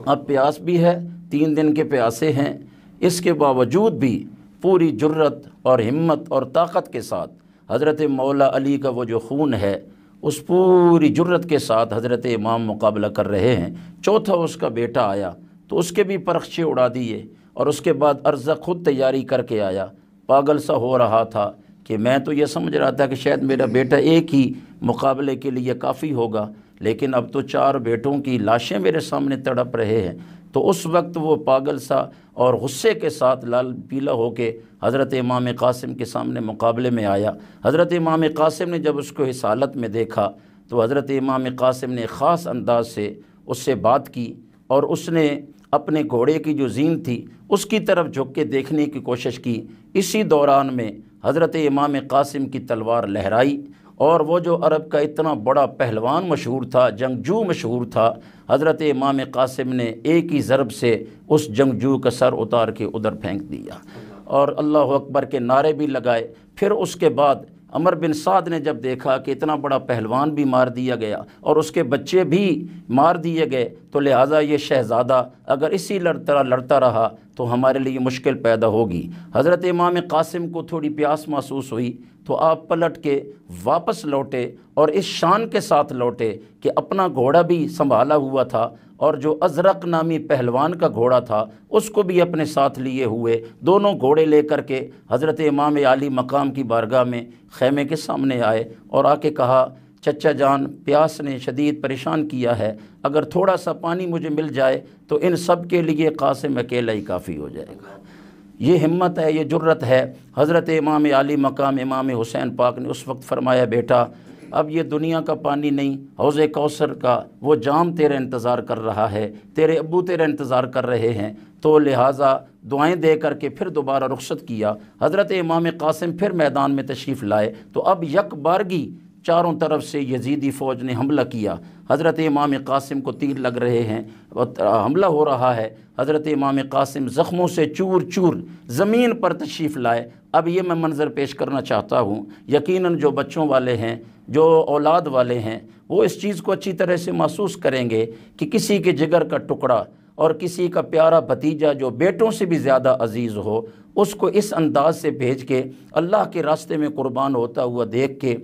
[SPEAKER 1] اب پیاس بھی ہے، 3 دن کے پیاسے ہیں، اس کے باوجود بھی پوری جرت اور ہمت اور طاقت کے ساتھ حضرت مولا علی کا وہ جو خون ہے اس پوری جرت کے ساتھ حضرت امام مقابلہ کر رہے ہیں۔ چوتھا اس کا بیٹا آیا تو اس کے بھی پرخچے اڑا دیے، اور اس کے بعد ارزق خود تیاری کر کے آیا، پاگل سا ہو رہا تھا کہ میں تو یہ سمجھ رہا تھا کہ شاید میرا بیٹا ایک ہی مقابلے کے لیے کافی ہوگا، لیکن اب تو 4 بیٹوں کی لاشیں میرے سامنے تڑپ رہے ہیں۔ تو اس وقت وہ پاگل سا اور غصے کے ساتھ لال پیلا ہو کے حضرت امام قاسم کے سامنے مقابلے میں آیا۔ حضرت امام قاسم نے جب اس کو اس حالت میں دیکھا تو حضرت امام قاسم نے خاص انداز سے اس سے بات کی، اور اس نے اپنے گھوڑے کی جو زین تھی اس کی طرف جھک کے دیکھنے کی کوشش کی۔ اسی دوران میں حضرت امام قاسم کی تلوار لہرائی، اور وہ جو عرب کا اتنا بڑا پہلوان مشہور تھا، جنگجو مشہور تھا، حضرت امام قاسم نے ایک ہی ضرب سے اس جنگجو کا سر اتار کے ادھر پھینک دیا، اور اللہ اکبر کے نعرے بھی لگائے۔ پھر اس کے بعد عمر بن سعد نے جب دیکھا کہ اتنا بڑا پہلوان بھی مار دیا گیا اور اس کے بچے بھی مار دیے گئے، تو لہٰذا یہ شہزادہ اگر اسی طرح لڑتا رہا تو ہمارے لیے مشکل پیدا ہوگی۔ حضرت امام قاسم کو تھوڑی پیاس محسوس ہوئی تو آپ پلٹ کے واپس لوٹے، اور اس شان کے ساتھ لوٹے کہ اپنا گھوڑا بھی سنبھالا ہوا تھا، اور جو ازرق نامی پہلوان کا گھوڑا تھا اس کو بھی اپنے ساتھ لیے ہوئے، دونوں گھوڑے لے کر کے حضرت امام عالی مقام کی بارگاہ میں خیمے کے سامنے آئے، اور آ کے کہا چچا جان پیاس نے شدید پریشان کیا ہے، اگر تھوڑا سا پانی مجھے مل جائے تو ان سب کے لیے قاسم اکیلا ہی کافی ہو جائے گا۔ یہ ہمت ہے، یہ جرت ہے۔ حضرت امام عالی مقام امام حسین پاک نے اس وقت فرمایا بیٹا اب یہ دنیا کا پانی نہیں، حوض کوثر کا وہ جام تیرا انتظار کر رہا ہے، تیرے ابو تیرا انتظار کر رہے ہیں، تو لہٰذا دعائیں دے کر کے پھر دوبارہ رخصت کیا۔ حضرت امام قاسم پھر میدان میں تشریف لائے، تو اب یک بارگی چاروں طرف سے یزیدی فوج نے حملہ کیا، حضرت امام قاسم کو تیر لگ رہے ہیں، حملہ ہو رہا ہے، حضرت امام قاسم زخموں سے چور چور زمین پر تشریف لائے۔ اب یہ میں منظر پیش کرنا چاہتا ہوں، یقیناً جو بچوں والے ہیں، جو اولاد والے ہیں، وہ اس چیز کو اچھی طرح سے محسوس کریں گے کہ کسی کے جگر کا ٹکڑا اور کسی کا پیارا بھتیجا جو بیٹوں سے بھی زیادہ عزیز ہو، اس کو اس انداز سے بھیج کے اللہ کے راستے میں قربان ہوتا ہوا دیکھ کے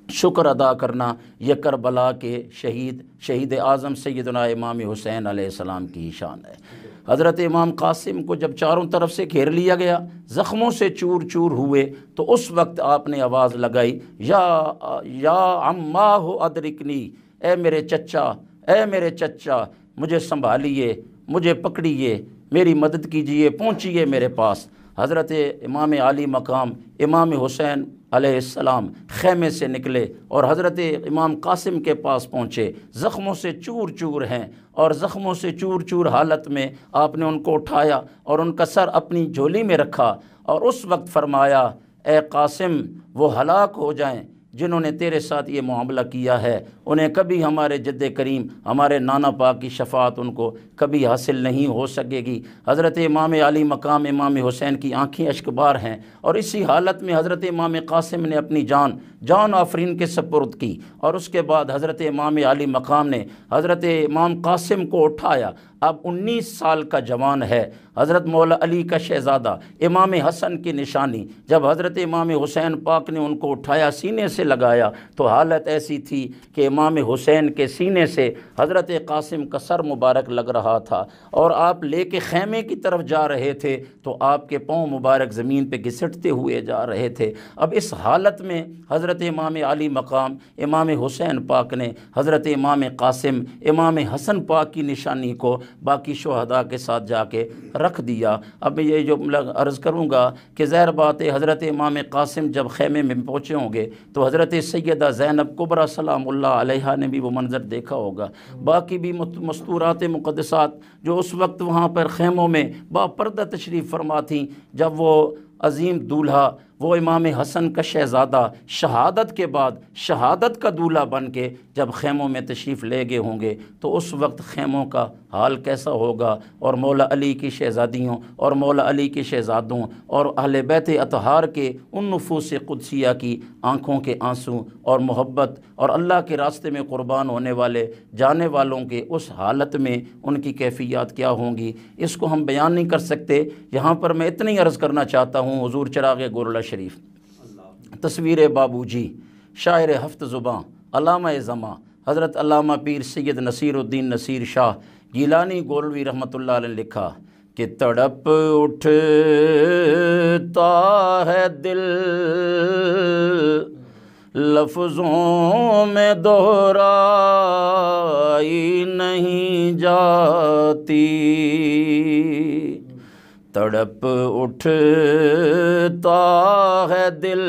[SPEAKER 1] شکر ادا کرنا، یہ کربلا کے شہید اعظم سیدنا امام حسین علیہ السلام کی شان ہے۔ حضرت امام قاسم کو جب چاروں طرف سے گھیر لیا گیا، زخموں سے چور چور ہوئے، تو اس وقت آپ نے آواز لگائی، یا عماہ ادرکنی، اے میرے چچا، اے میرے چچا، مجھے سنبھالیے، مجھے پکڑیے، میری مدد کیجئے، پہنچیے میرے پاس۔ حضرت امام عالی مقام امام حسین علیہ السلام خیمے سے نکلے اور حضرت امام قاسم کے پاس پہنچے، زخموں سے چور چور ہیں، اور زخموں سے چور چور حالت میں آپ نے ان کو اٹھایا اور ان کا سر اپنی جھولی میں رکھا، اور اس وقت فرمایا، اے قاسم، وہ ہلاک ہو جائیں جنہوں نے تیرے ساتھ یہ معاملہ کیا ہے، انہیں کبھی ہمارے جد کریم، ہمارے نانا پاک کی شفاعت ان کو کبھی حاصل نہیں ہو سکے گی۔ حضرت امام علی مقام امام حسین کی آنکھیں اشکبار ہیں، اور اسی حالت میں حضرت امام قاسم نے اپنی جان آفرین کے سپرد کی، اور اس کے بعد حضرت امام علی مقام نے حضرت امام قاسم کو اٹھایا۔ اب 19 سال کا جوان ہے، حضرت مولا علی کا شہزادہ، امام حسن کی نشانی۔ جب حضرت امام حسین پاک نے ان کو اٹھایا، سینے سے لگایا، تو حالت ایسی تھی کہ امام حسین کے سینے سے حضرت قاسم کا سر مبارک لگ رہا تھا، اور آپ لے کے خیمے کی طرف جا رہے تھے تو آپ کے پاؤں مبارک زمین پہ گھسٹتے ہوئے جا رہے تھے۔ اب اس حالت میں حضرت امام علی مقام امام حسین پاک نے حضرت امام قاسم امام حسن پاک کی نشانی کو باقی شہداء کے ساتھ جا کے رکھ دیا۔ اب یہ جو عرض کروں گا کہ ظاہر بات ہے، حضرت امام قاسم جب خیمے میں پہنچے ہوں گے تو حضرت سیدہ زینب کبریٰ سلام اللہ علیہا نے بھی وہ منظر دیکھا ہوگا، باقی بھی مستورات مقدسات جو اس وقت وہاں پر خیموں میں باپردہ تشریف فرما تھیں، جب وہ عظیم دولہا، وہ امام حسن کا شہزادہ شہادت کے بعد شہادت کا دولہا بن کے جب خیموں میں تشریف لے گئے ہوں گے تو اس وقت خیموں کا حال کیسا ہوگا، اور مولا علی کی شہزادیوں اور مولا علی کے شہزادوں اور اہل بیت اطہار کے ان نفوس قدسیہ کی آنکھوں کے آنسو اور محبت اور اللہ کے راستے میں قربان ہونے والے جانے والوں کے اس حالت میں ان کی کیفیات کیا ہوں گی، اس کو ہم بیان نہیں کر سکتے۔ یہاں پر میں اتنی عرض کرنا چاہتا ہوں، حضور چراغ گولڑہ شریف، تصویر بابو جی، شاعر ہفت زباں، علامہ زماں حضرت علامہ پیر سید نصیر الدین نصیر شاہ گیلانی گولوی رحمۃ اللہ علیہ نے لکھا کہ تڑپ اٹھتا ہے دل لفظوں میں دہرائی نہیں جاتی، تڑپ اٹھتا ہے دل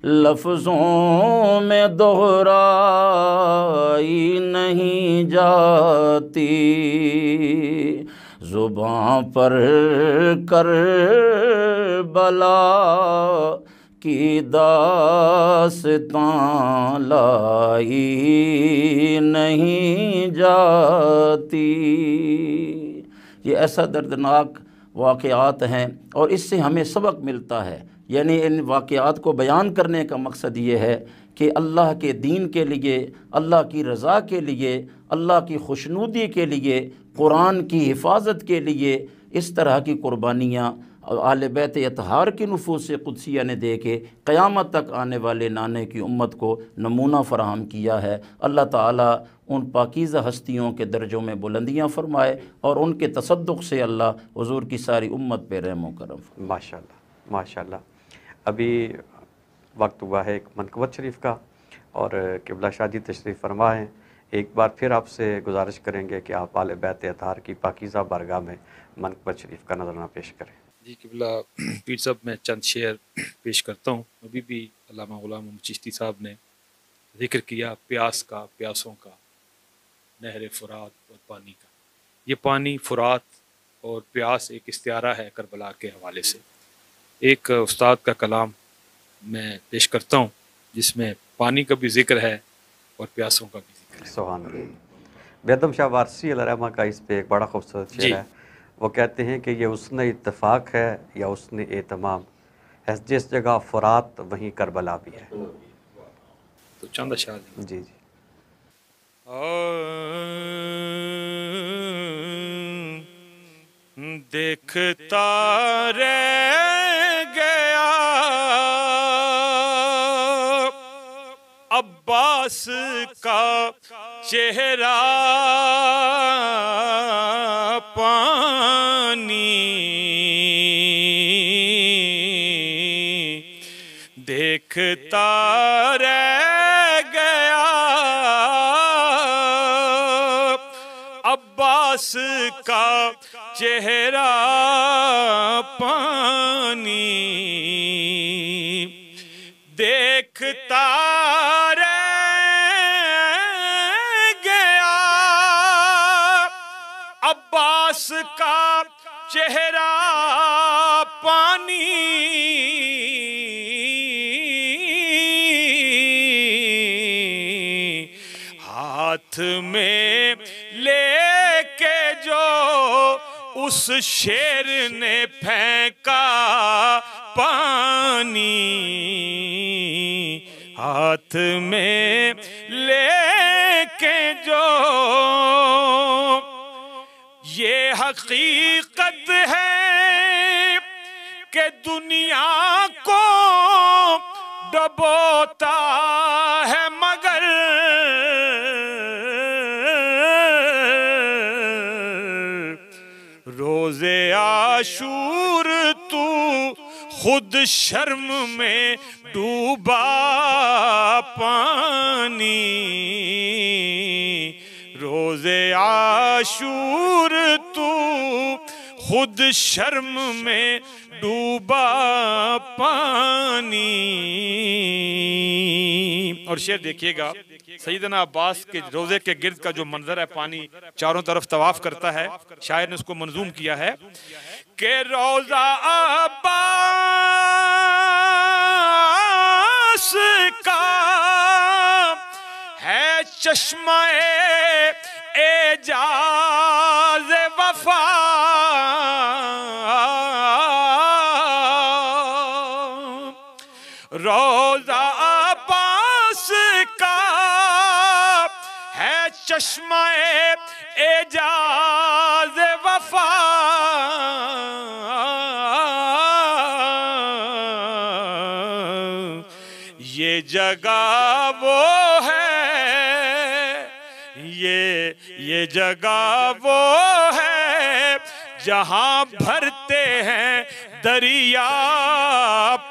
[SPEAKER 1] لفظوں میں دہرائی نہیں جاتی، زباں پر کربلا کی داستان لائی نہیں جاتی۔ یہ ایسا دردناک واقعات ہیں، اور اس سے ہمیں سبق ملتا ہے، یعنی ان واقعات کو بیان کرنے کا مقصد یہ ہے کہ اللہ کے دین کے لیے، اللہ کی رضا کے لیے، اللہ کی خوشنودی کے لیے، قرآن کی حفاظت کے لیے اس طرح کی قربانیاں اہل بیت اطہار کی نفوس قدسیہ نے دے کے قیامت تک آنے والے نانے کی امت کو نمونہ فراہم کیا ہے۔ اللہ تعالیٰ ان پاکیزہ ہستیوں کے درجوں میں بلندیاں فرمائے، اور ان کے تصدق سے اللہ حضور کی ساری امت پہ رحم و کرم فرمائے۔
[SPEAKER 2] ماشاءاللہ ماشاءاللہ۔ ابھی وقت ہوا ہے ایک منقبت شریف کا، اور قبلہ شاہ جی تشریف فرما ہیں۔ ایک بار پھر آپ سے گزارش کریں گے کہ آپ اہل بیت اطہار کی پاکیزہ بارگاہ میں منقبت شریف کا نظرانہ پیش کریں۔
[SPEAKER 3] جی قبلہ پیر صاحب، میں چند شعر پیش کرتا ہوں۔ ابھی بھی علامہ غلام محمد چشتی صاحب نے ذکر کیا پیاس کا، پیاسوں کا، نہر فرات اور پانی کا۔ یہ پانی، فرات اور پیاس ایک استعارہ ہے کربلا کے حوالے سے۔ ایک استاد کا کلام میں پیش کرتا ہوں جس میں پانی کا بھی ذکر ہے اور پیاسوں کا بھی ذکر ہے۔
[SPEAKER 2] سبحان اللہ۔ بیدم شاہ وارسی علیہ رحمہ کا اس پہ ایک بڑا خوبصورت شعر ہے، وہ کہتے ہیں کہ یہ حسن اتفاق ہے یا حسن اہتمام ہے، جس جگہ فرات وہیں کربلا بھی ہے۔
[SPEAKER 3] تو چند اشعار ہیں۔
[SPEAKER 2] جی جی۔
[SPEAKER 4] دیکھتا رہ گیا عباس کا چہرہ پانی، دیکھتا رہ گیا عباس کا چہرہ پانی، دیکھتا رہ گیا عباس کا چہرہ پانی، ہاتھ میں لے کے جو اس شیر نے پھینکا پانی، ہاتھ میں لے کے جو یہ حقیقت ہے کہ دنیا کو ڈبوتا ہے مگر روز عاشور تو خود شرم میں ڈوبا پانی، روز عاشور تو خود شرم میں ڈوبا پانی۔ اور شعر دیکھیے گا، سیدنا عباس کے روزے کے گرد کا جو منظر ہے، پانی چاروں طرف طواف کرتا ہے، شاعر نے اس کو منظوم کیا ہے کہ روزہ عباس کا ہے چشمہ اعجاز وفا، روزہ عباس کا ہے چشمہ اعجاز وفا، یہ جگہ وہ ہے، یہ جگہ وہ ہے جہاں بھرتے ہیں دریا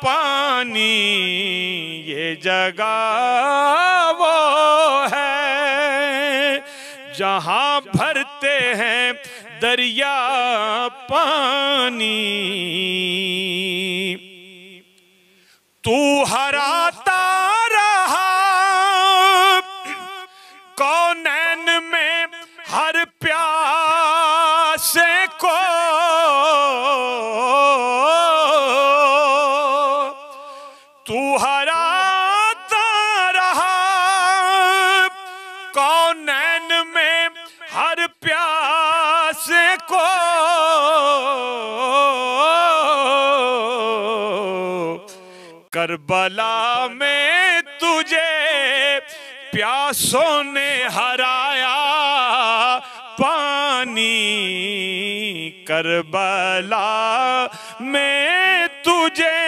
[SPEAKER 4] پانی، یہ جگہ وہ ہے جہاں بھرتے ہیں دریا پانی، تو ہراتا رہا کونین میں ہر پیاسے کو، تو ہراتا رہا کونین میں ہر پیاسے کو، کربلا میں تجھے پیاسوں نے ہرایا پانی، کربلا میں تجھے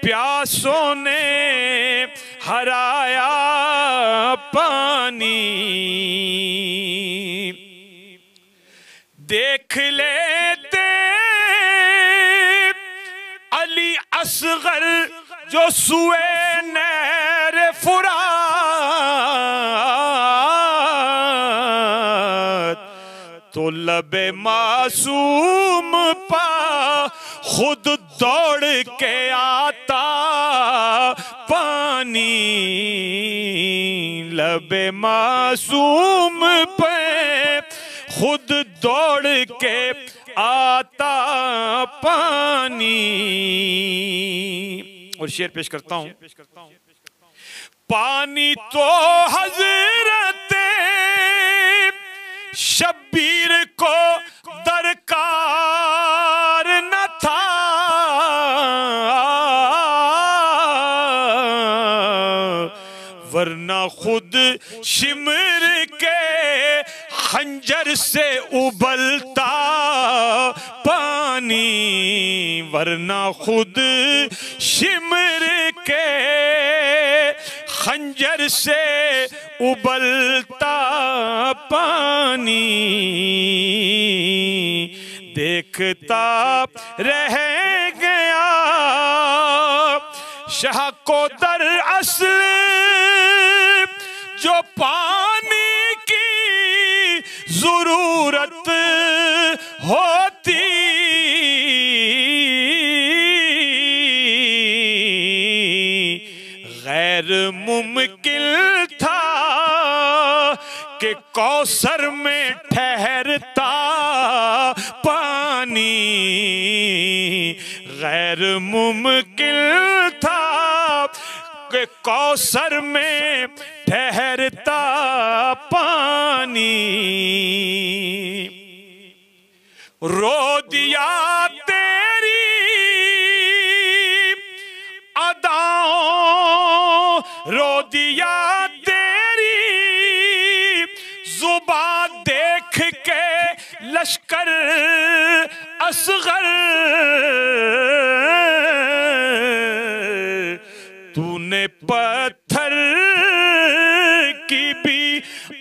[SPEAKER 4] پیاسوں نے ہرایا پانی، دیکھ لیتے علی اصغر جو سوئے نہر فرات، تو لب معصوم پا خود دوڑ کے آتا پانی، لب معصوم پہ خود دوڑ کے آتا پانی۔ اور شعر پیش کرتا ہوں پانی تو حضرت شبیر کو درکار نہ تھا، ورنہ خود شمر کے خنجر سے ابلتا پانی، ورنہ خود شمر کے خنجر سے ابلتا پانی، دیکھتا رہ گیا شاہ کو در اصل جو پانی کی ضرورت ہوتی، غیر ممکن تھا کہ کوثر میں ٹھہرتا پانی، غیر ممکن تھا کہ کوثر میں ٹھہرتا پانی، رو دیا تیری اداؤں، رو دیا تیری زبان دیکھ کے لشکر اصغر، تو نے پتھر کی بھی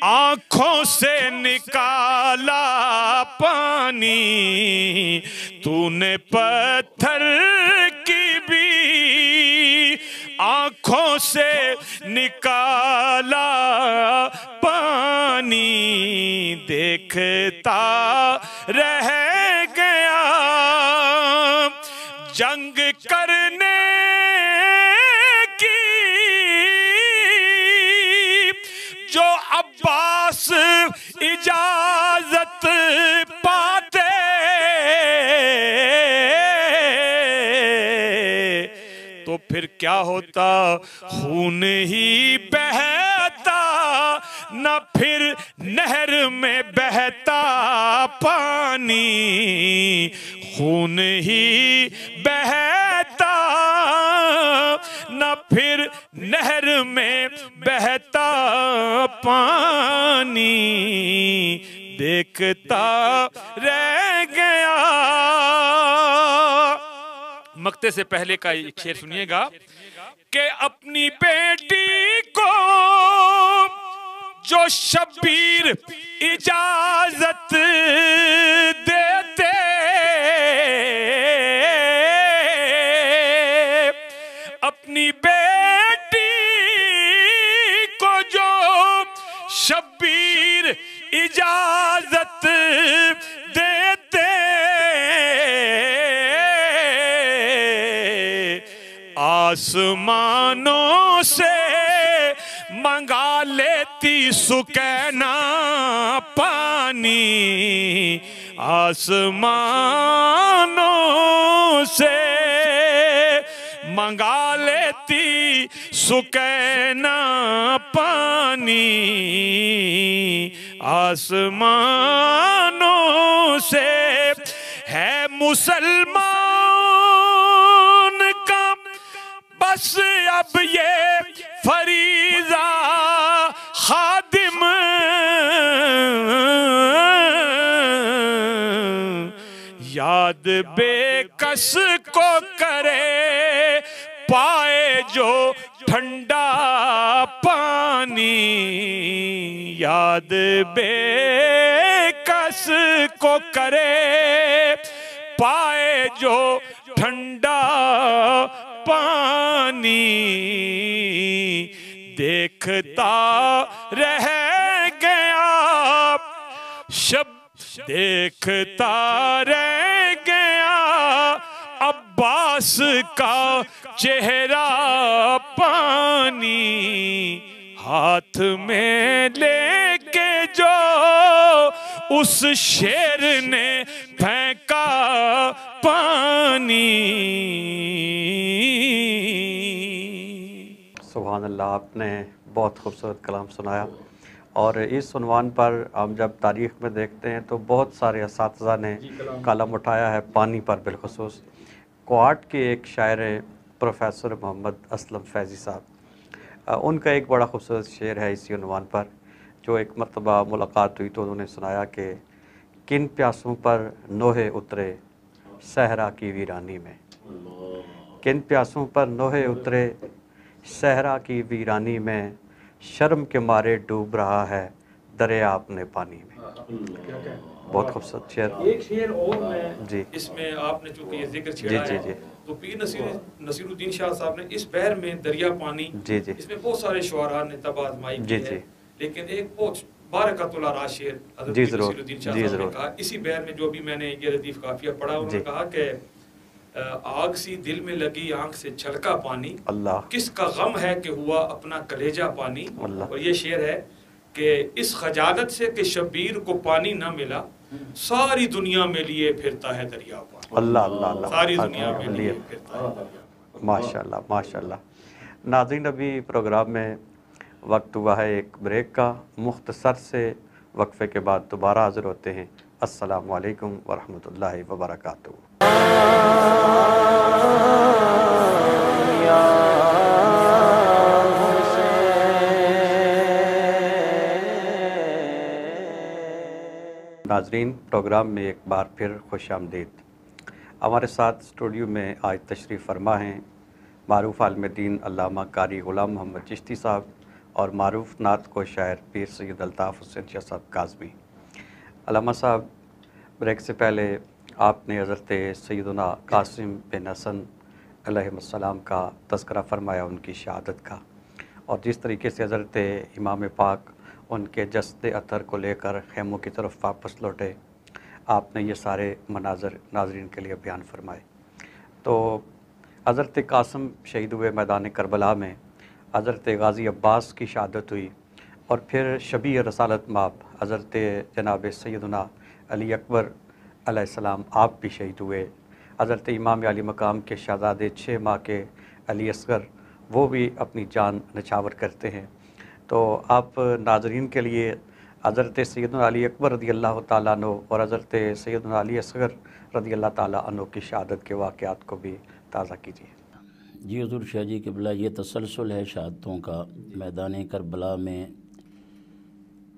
[SPEAKER 4] آنکھوں سے نکالا پانی، تو نے پتھر کی بھی آنکھوں سے نکالا پانی، دیکھتا رہ گیا جنگ کرنے کی جو عباس اجازت پاتے، تو پھر کیا ہوتا خون ہی بہتا، نہ پھر نہر میں بہتا پانی، خون ہی بہتا نہ پھر نہر میں بہتا پانی، دیکھتا رہ گیا۔ مقطع سے پہلے کا ایک شعر سنیے گا کہ اپنی بیٹی کو جو شبیر اجازت دیتے، اپنی بیٹی کو جو شبیر اجازت دیتے، آسمانوں سے منگا لیتی سکینہ پانی، آسمانوں سے منگا لیتی سکینہ پانی، آسمانوں سے ہے مسلمان کا بس اب یہ فریضہ خادم، یاد بے کس کو کرے پائے جو ٹھنڈا پانی، یاد بے کس کو کرے پائے جو ٹھنڈا پانی، دیکھتا رہ گیا دیکھتا رہ گیا عباس کا چہرہ پانی، ہاتھ میں لے کے جو اس شیر نے پھینکا پانی۔
[SPEAKER 2] سبحان اللہ، آپ نے بہت خوبصورت کلام سنایا، اور اس عنوان پر ہم جب تاریخ میں دیکھتے ہیں تو بہت سارے اساتذہ نے قلم اٹھایا ہے پانی پر بالخصوص۔ کوارٹ کے ایک شاعر ہیں پروفیسر محمد اسلم فیضی صاحب، ان کا ایک بڑا خوبصورت شعر ہے اسی عنوان پر، جو ایک مرتبہ ملاقات ہوئی تو انہوں نے سنایا کہ کن پیاسوں پر نوح اترے صحرا کی ویرانی میں، کن پیاسوں پر نوح اترے صحرا کی ویرانی میں، شرم کے مارے ڈوب رہا ہے دریا اپنے پانی میں۔ بہت خوبصورت شعر۔
[SPEAKER 4] ایک شعر اور میں
[SPEAKER 2] جی
[SPEAKER 4] اس میں آپ نے چونکہ یہ ذکر
[SPEAKER 2] جی
[SPEAKER 4] چھیڑا
[SPEAKER 2] جی
[SPEAKER 4] ہے
[SPEAKER 2] جی
[SPEAKER 4] تو پیر نصیر الدین شاہ صاحب نے اس بحر میں دریا پانی،
[SPEAKER 2] جی جی
[SPEAKER 4] اس میں بہت سارے شعراء نے طب آزمائی
[SPEAKER 2] جی
[SPEAKER 4] کی
[SPEAKER 2] جی
[SPEAKER 4] ہے، لیکن ایک بہت بارکۃ اللہ شعر حضرت
[SPEAKER 2] جی
[SPEAKER 4] پیر
[SPEAKER 2] ضرور،
[SPEAKER 4] نصیر الدین شاہ
[SPEAKER 2] جی
[SPEAKER 4] صاحب نے
[SPEAKER 2] ضرور۔
[SPEAKER 4] کہا اسی بحر میں، جو بھی میں نے یہ ردیف قافیہ پڑھا، انہوں نے
[SPEAKER 2] جی
[SPEAKER 4] کہا کہ آگ سی دل میں لگی آنکھ سے چھلکا پانی،
[SPEAKER 2] اللہ
[SPEAKER 4] کس کا غم ہے کہ ہوا اپنا کلیجہ پانی۔
[SPEAKER 2] اللہ
[SPEAKER 4] اور یہ شعر ہے کہ اس خجالت سے کہ شبیر کو پانی نہ ملا، ساری دنیا میں لیے پھرتا ہے دریا پانی،
[SPEAKER 2] اللہ اللہ اللہ
[SPEAKER 4] ساری دنیا میں
[SPEAKER 2] لیے
[SPEAKER 4] لیے پھرتا ہے دریا پانی۔
[SPEAKER 2] ماشاء اللہ ماشاء اللہ۔ ناظرین، ابھی پروگرام میں وقت ہوا ہے ایک بریک کا، مختصر سے وقفے کے بعد دوبارہ حاضر ہوتے ہیں۔ السلام علیکم ورحمۃ اللہ وبرکاتہ۔ ناظرین، پروگرام میں ایک بار پھر خوش آمدید۔ ہمارے ساتھ اسٹوڈیو میں آج تشریف فرما ہیں معروف عالم دین علامہ قاری غلام محمد چشتی صاحب اور معروف نعت کو شاعر پیر سید الطاف حسین شاہ صاحب کاظمی۔ علامہ صاحب، بریک سے پہلے آپ نے حضرت سیدنا قاسم بن حسن علیہ السلام کا تذکرہ فرمایا، ان کی شہادت کا، اور جس طریقے سے حضرت امام پاک ان کے جسد اطہر کو لے کر خیموں کی طرف واپس لوٹے، آپ نے یہ سارے مناظر ناظرین کے لیے بیان فرمائے۔ تو حضرت قاسم شہید ہوئے میدان کربلا میں، حضرت غازی عباس کی شہادت ہوئی، اور پھر شبیہ رسالت مآب حضرت جناب سیدنا علی اکبر علیہ السلام آپ بھی شہید ہوئے۔ حضرت امام علی مقام کے شہزادے 6 ماہ کے علی اصغر، وہ بھی اپنی جان نچھاور کرتے ہیں۔ تو آپ ناظرین کے لیے حضرت سیدنا علی اکبر رضی اللہ تعالیٰ عنہ اور حضرت سیدنا علی اصغر رضی اللہ تعالیٰ عنہ کی شہادت کے واقعات کو بھی تازہ کیجیے۔
[SPEAKER 1] جی حضور شاہ جی قبلہ، یہ تسلسل ہے شہادتوں کا۔ میدان کربلا میں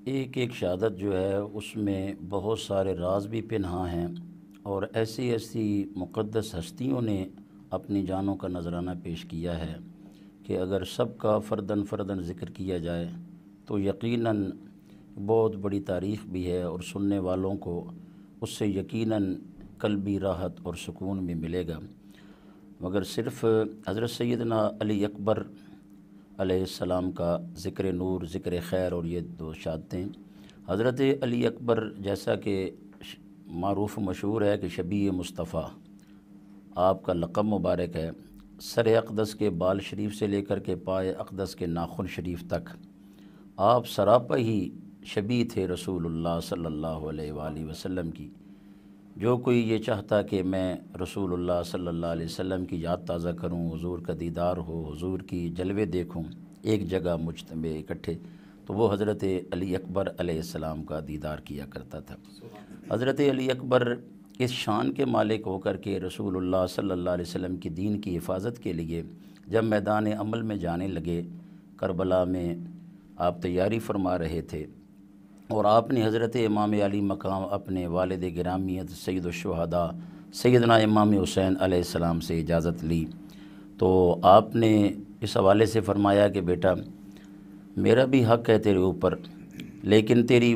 [SPEAKER 1] ایک ایک شہادت جو ہے اس میں بہت سارے راز بھی پنہاں ہیں، اور ایسی ایسی مقدس ہستیوں نے اپنی جانوں کا نذرانہ پیش کیا ہے کہ اگر سب کا فرداً فرداً ذکر کیا جائے تو یقیناً بہت بڑی تاریخ بھی ہے، اور سننے والوں کو اس سے یقیناً قلبی راحت اور سکون بھی ملے گا۔ مگر صرف حضرت سیدنا علی اکبر علیہ السلام کا ذکر نور، ذکر خیر، اور یہ 2 شہادتیں، حضرت علی اکبر جیسا کہ معروف مشہور ہے کہ شبیہ مصطفیٰ آپ کا لقب مبارک ہے، سر اقدس کے بال شریف سے لے کر کے پائے اقدس کے ناخن شریف تک آپ سراپا ہی شبیہ تھے رسول اللہ صلی اللہ علیہ وآلہ وسلم کی۔ جو کوئی یہ چاہتا کہ میں رسول اللہ صلی اللہ علیہ وسلم کی یاد تازہ کروں، حضور کا دیدار ہو، حضور کی جلوے دیکھوں ایک جگہ مجتمع اکٹھے، تو وہ حضرت علی اکبر علیہ السلام کا دیدار کیا کرتا تھا۔ حضرت علی اکبر اس شان کے مالک ہو کر کے رسول اللہ صلی اللہ علیہ وسلم کی دین کی حفاظت کے لیے جب میدان عمل میں جانے لگے، کربلا میں آپ تیاری فرما رہے تھے، اور آپ نے حضرت امام علی مقام اپنے والد گرامیت سید الشہداء سیدنا امام حسین علیہ السلام سے اجازت لی، تو آپ نے اس حوالے سے فرمایا کہ بیٹا، میرا بھی حق ہے تیرے اوپر، لیکن تیری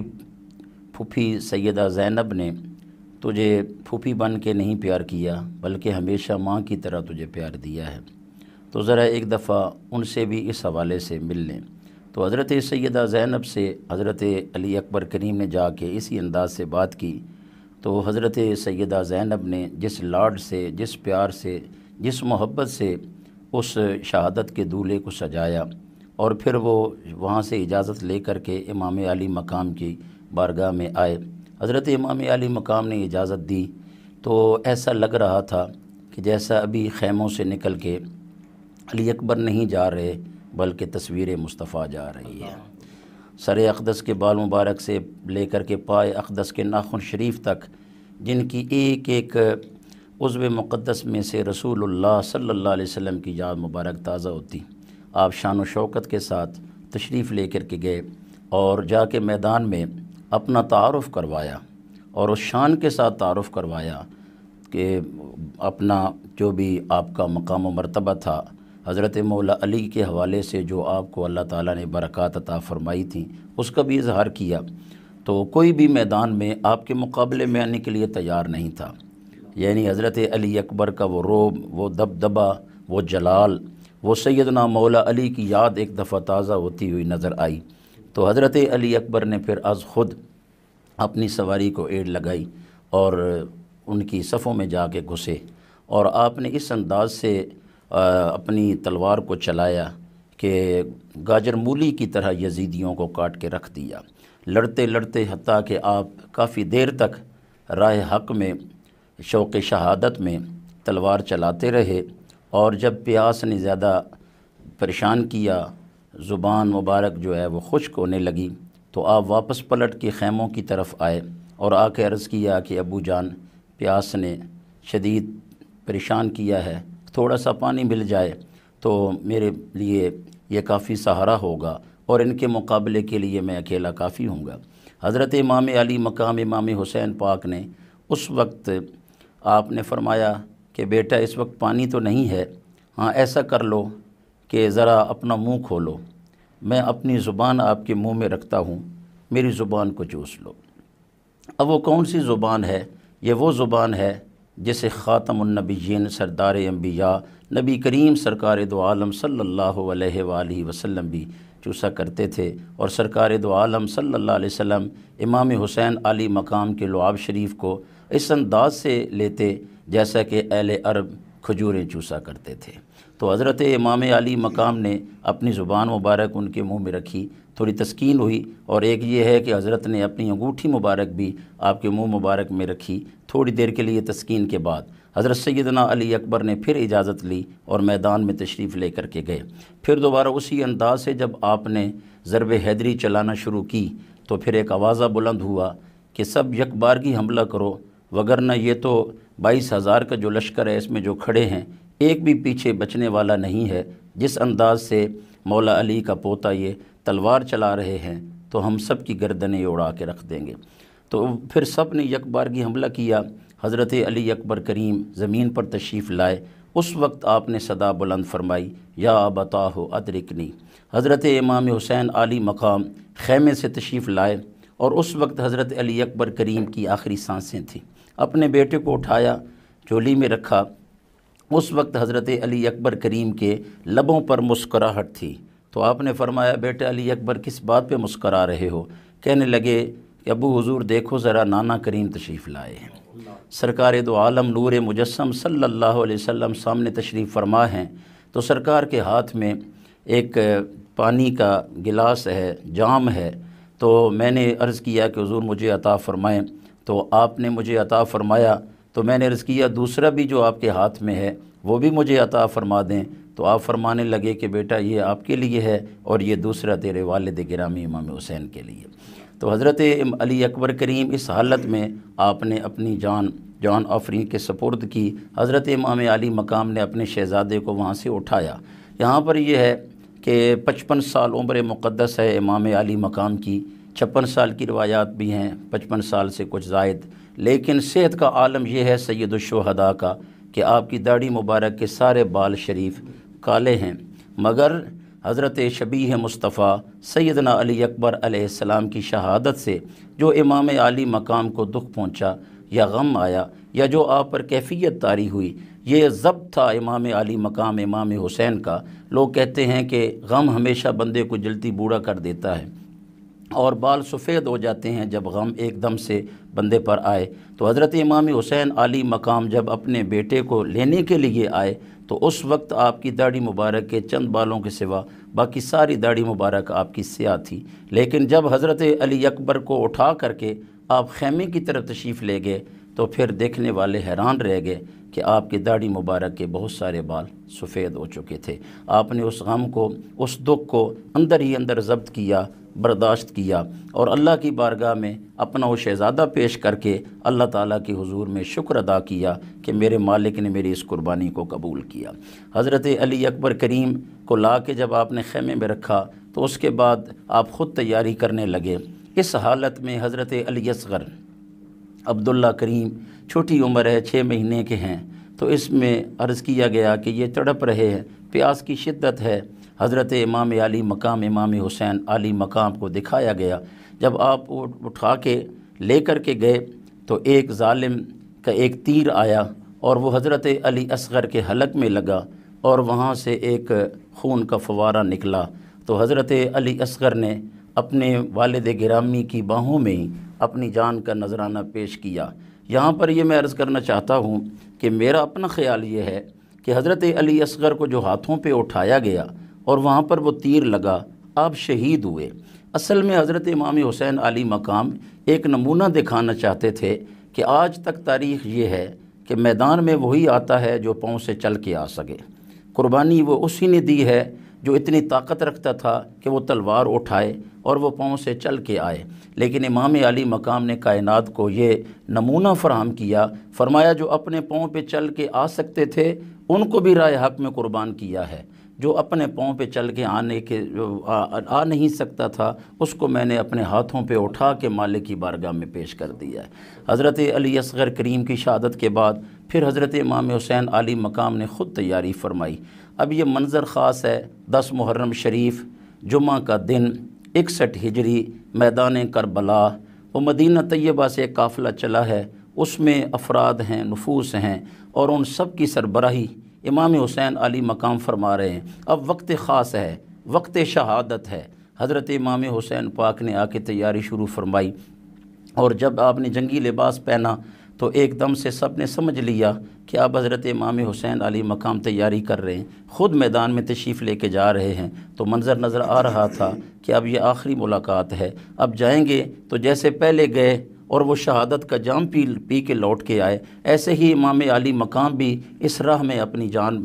[SPEAKER 1] پھوپھی سیدہ زینب نے تجھے پھوپھی بن کے نہیں پیار کیا، بلکہ ہمیشہ ماں کی طرح تجھے پیار دیا ہے، تو ذرا ایک دفعہ ان سے بھی اس حوالے سے مل لیں۔ تو حضرت سیدہ زینب سے حضرت علی اکبر کریم نے جا کے اسی انداز سے بات کی، تو حضرت سیدہ زینب نے جس لاڈ سے، جس پیار سے، جس محبت سے اس شہادت کے دولہے کو سجایا، اور پھر وہ وہاں سے اجازت لے کر کے امام علی مقام کی بارگاہ میں آئے۔ حضرت امام علی مقام نے اجازت دی تو ایسا لگ رہا تھا کہ جیسا ابھی خیموں سے نکل کے علی اکبر نہیں جا رہے بلکہ تصویر مصطفیٰ جا رہی ہے۔ سر اقدس کے بال مبارک سے لے کر کے پائے اقدس کے ناخن شریف تک، جن کی ایک ایک عضو مقدس میں سے رسول اللہ صلی اللہ علیہ وسلم کی یاد مبارک تازہ ہوتی، آپ شان و شوکت کے ساتھ تشریف لے کر کے گئے اور جا کے میدان میں اپنا تعارف کروایا، اور اس شان کے ساتھ تعارف کروایا کہ اپنا جو بھی آپ کا مقام و مرتبہ تھا حضرت مولا علی کے حوالے سے جو آپ کو اللہ تعالیٰ نے برکات عطا فرمائی تھیں، اس کا بھی اظہار کیا۔ تو کوئی بھی میدان میں آپ کے مقابلے میں آنے کے لیے تیار نہیں تھا، یعنی حضرت علی اکبر کا وہ روب، وہ دبدبہ، وہ جلال، وہ سیدنا مولا علی کی یاد ایک دفعہ تازہ ہوتی ہوئی نظر آئی۔ تو حضرت علی اکبر نے پھر از خود اپنی سواری کو ایڑ لگائی اور ان کی صفوں میں جا کے گھسے، اور آپ نے اس انداز سے اپنی تلوار کو چلایا کہ گاجر مولی کی طرح یزیدیوں کو کاٹ کے رکھ دیا، لڑتے لڑتے حتیٰ کہ آپ کافی دیر تک راہ حق میں شوق شہادت میں تلوار چلاتے رہے، اور جب پیاس نے زیادہ پریشان کیا، زبان مبارک جو ہے وہ خشک ہونے لگی، تو آپ واپس پلٹ کے خیموں کی طرف آئے اور آ کے عرض کیا کہ ابو جان، پیاس نے شدید پریشان کیا ہے، تھوڑا سا پانی مل جائے تو میرے لیے یہ کافی سہارا ہوگا، اور ان کے مقابلے کے لیے میں اکیلا کافی ہوں گا۔ حضرت امام علی مقام امام حسین پاک نے اس وقت آپ نے فرمایا کہ بیٹا اس وقت پانی تو نہیں ہے، ہاں ایسا کر لو کہ ذرا اپنا منہ کھولو، میں اپنی زبان آپ کے منہ میں رکھتا ہوں، میری زبان کو چوس لو۔ اب وہ کون سی زبان ہے؟ یہ وہ زبان ہے جسے خاتم النبیین سردار انبیاء نبی کریم سرکار دو عالم صلی اللہ علیہ وآلہ وسلم بھی چوسا کرتے تھے، اور سرکار دو عالم صلی اللہ علیہ وسلم امام حسین علی مقام کے لعاب شریف کو اس انداز سے لیتے جیسا کہ اہل عرب کھجوریں چوسا کرتے تھے۔ تو حضرت امام علی مقام نے اپنی زبان مبارک ان کے منہ میں رکھی، تھوڑی تسکین ہوئی، اور ایک یہ ہے کہ حضرت نے اپنی انگوٹھی مبارک بھی آپ کے منہ مبارک میں رکھی۔ تھوڑی دیر کے لیے تسکین کے بعد حضرت سیدنا علی اکبر نے پھر اجازت لی اور میدان میں تشریف لے کر کے گئے۔ پھر دوبارہ اسی انداز سے جب آپ نے ضرب حیدری چلانا شروع کی تو پھر ایک آوازہ بلند ہوا کہ سب یک بارگی حملہ کرو، وگرنہ یہ تو 22,000 کا جو لشکر ہے اس میں جو کھڑے ہیں ایک بھی پیچھے بچنے والا نہیں ہے۔ جس انداز سے مولا علی کا پوتا یہ تلوار چلا رہے ہیں تو ہم سب کی گردنیں اڑا کے رکھ دیں گے۔ تو پھر سب نے یک بارگی حملہ کیا۔ حضرت علی اکبر کریم زمین پر تشریف لائے، اس وقت آپ نے صدا بلند فرمائی، یا ابتاہ ادرکنی۔ حضرت امام حسین علی مقام خیمے سے تشریف لائے، اور اس وقت حضرت علی اکبر کریم کی آخری سانسیں تھیں۔ اپنے بیٹے کو اٹھایا، جھولی میں رکھا۔ اس وقت حضرت علی اکبر کریم کے لبوں پر مسکراہٹ تھی، تو آپ نے فرمایا بیٹے علی اکبر کس بات پہ مسکرا رہے ہو؟ کہنے لگے کہ ابو حضور دیکھو ذرا نانا کریم تشریف لائے ہیں، سرکار دو عالم نور مجسم صلی اللہ علیہ وسلم سامنے تشریف فرما ہیں۔ تو سرکار کے ہاتھ میں ایک پانی کا گلاس ہے، جام ہے، تو میں نے عرض کیا کہ حضور مجھے عطا فرمائیں، تو آپ نے مجھے عطا فرمایا۔ تو میں نے عرض کیا دوسرا بھی جو آپ کے ہاتھ میں ہے وہ بھی مجھے عطا فرما دیں، تو آپ فرمانے لگے کہ بیٹا یہ آپ کے لیے ہے اور یہ دوسرا تیرے والد گرامی امام حسین کے لیے۔ تو حضرت علی اکبر کریم اس حالت میں آپ نے اپنی جان آفرین کے سپرد کی۔ حضرت امام علی مقام نے اپنے شہزادے کو وہاں سے اٹھایا۔ یہاں پر یہ ہے کہ 55 سال عمر مقدس ہے امام علی مقام کی، 56 سال کی روایات بھی ہیں، 55 سال سے کچھ زائد، لیکن صحت کا عالم یہ ہے سید الشہداء کا کہ آپ کی داڑھی مبارک کے سارے بال شریف کالے ہیں، مگر حضرت شبیہ مصطفیٰ سیدنا علی اکبر علیہ السلام کی شہادت سے جو امام علی مقام کو دکھ پہنچا یا غم آیا یا جو آپ پر کیفیت طاری ہوئی، یہ ضبط تھا امام علی مقام امام حسین کا۔ لوگ کہتے ہیں کہ غم ہمیشہ بندے کو جلدی بوڑھا کر دیتا ہے اور بال سفید ہو جاتے ہیں جب غم ایک دم سے بندے پر آئے۔ تو حضرت امام حسین علی مقام جب اپنے بیٹے کو لینے کے لیے آئے تو اس وقت آپ کی داڑھی مبارک کے چند بالوں کے سوا باقی ساری داڑھی مبارک آپ کی سیاہ تھی، لیکن جب حضرت علی اکبر کو اٹھا کر کے آپ خیمے کی طرف تشریف لے گئے تو پھر دیکھنے والے حیران رہ گئے کہ آپ کی داڑھی مبارک کے بہت سارے بال سفید ہو چکے تھے۔ آپ نے اس غم کو، اس دکھ کو اندر ہی اندر ضبط کیا، برداشت کیا، اور اللہ کی بارگاہ میں اپنا وہ شہزادہ پیش کر کے اللہ تعالیٰ کے حضور میں شکر ادا کیا کہ میرے مالک نے میری اس قربانی کو قبول کیا۔ حضرت علی اکبر کریم کو لا کے جب آپ نے خیمے میں رکھا تو اس کے بعد آپ خود تیاری کرنے لگے۔ اس حالت میں حضرت علی اصغر عبداللہ کریم چھوٹی عمر ہے، 6 مہینے کے ہیں، تو اس میں عرض کیا گیا کہ یہ تڑپ رہے ہیں، پیاس کی شدت ہے۔ حضرت امام علی مقام امام حسین علی مقام کو دکھایا گیا۔ جب آپ اٹھا کے لے کر کے گئے تو ایک ظالم کا ایک تیر آیا اور وہ حضرت علی اصغر کے حلق میں لگا اور وہاں سے ایک خون کا فوارہ نکلا۔ تو حضرت علی اصغر نے اپنے والد گرامی کی باہوں میں ہی اپنی جان کا نذرانہ پیش کیا۔ یہاں پر یہ میں عرض کرنا چاہتا ہوں کہ میرا اپنا خیال یہ ہے کہ حضرت علی اصغر کو جو ہاتھوں پہ اٹھایا گیا اور وہاں پر وہ تیر لگا، آپ شہید ہوئے۔ اصل میں حضرت امام حسین علی مقام ایک نمونہ دکھانا چاہتے تھے کہ آج تک تاریخ یہ ہے کہ میدان میں وہی آتا ہے جو پاؤں سے چل کے آ سکے۔ قربانی وہ اسی نے دی ہے جو اتنی طاقت رکھتا تھا کہ وہ تلوار اٹھائے اور وہ پاؤں سے چل کے آئے۔ لیکن امام علی مقام نے کائنات کو یہ نمونہ فراہم کیا، فرمایا جو اپنے پاؤں پہ چل کے آ سکتے تھے ان کو بھی رائے حق میں قربان کیا ہے، جو اپنے پاؤں پہ چل کے آ نہیں سکتا تھا اس کو میں نے اپنے ہاتھوں پہ اٹھا کے مالک کی بارگاہ میں پیش کر دیا ہے۔ حضرت علی اصغر کریم کی شہادت کے بعد پھر حضرت امام حسین علی مقام نے خود تیاری فرمائی۔ اب یہ منظر خاص ہے، 10 محرم شریف جمعہ کا دن، 61 ہجری، میدان کربلا، وہ مدینہ طیبہ سے ایک قافلہ چلا ہے، اس میں افراد ہیں، نفوس ہیں، اور ان سب کی سربراہی امام حسین علی مقام فرما رہے ہیں۔ اب وقت خاص ہے، وقت شہادت ہے۔ حضرت امام حسین پاک نے آ کے تیاری شروع فرمائی، اور جب آپ نے جنگی لباس پہنا تو ایک دم سے سب نے سمجھ لیا کہ اب حضرت امام حسین علی مقام تیاری کر رہے ہیں، خود میدان میں تشریف لے کے جا رہے ہیں۔ تو منظر نظر آ رہا تھا کہ اب یہ آخری ملاقات ہے، اب جائیں گے تو جیسے پہلے گئے اور وہ شہادت کا جام پی کے لوٹ کے آئے، ایسے ہی امام علی مقام بھی اس راہ میں اپنی جان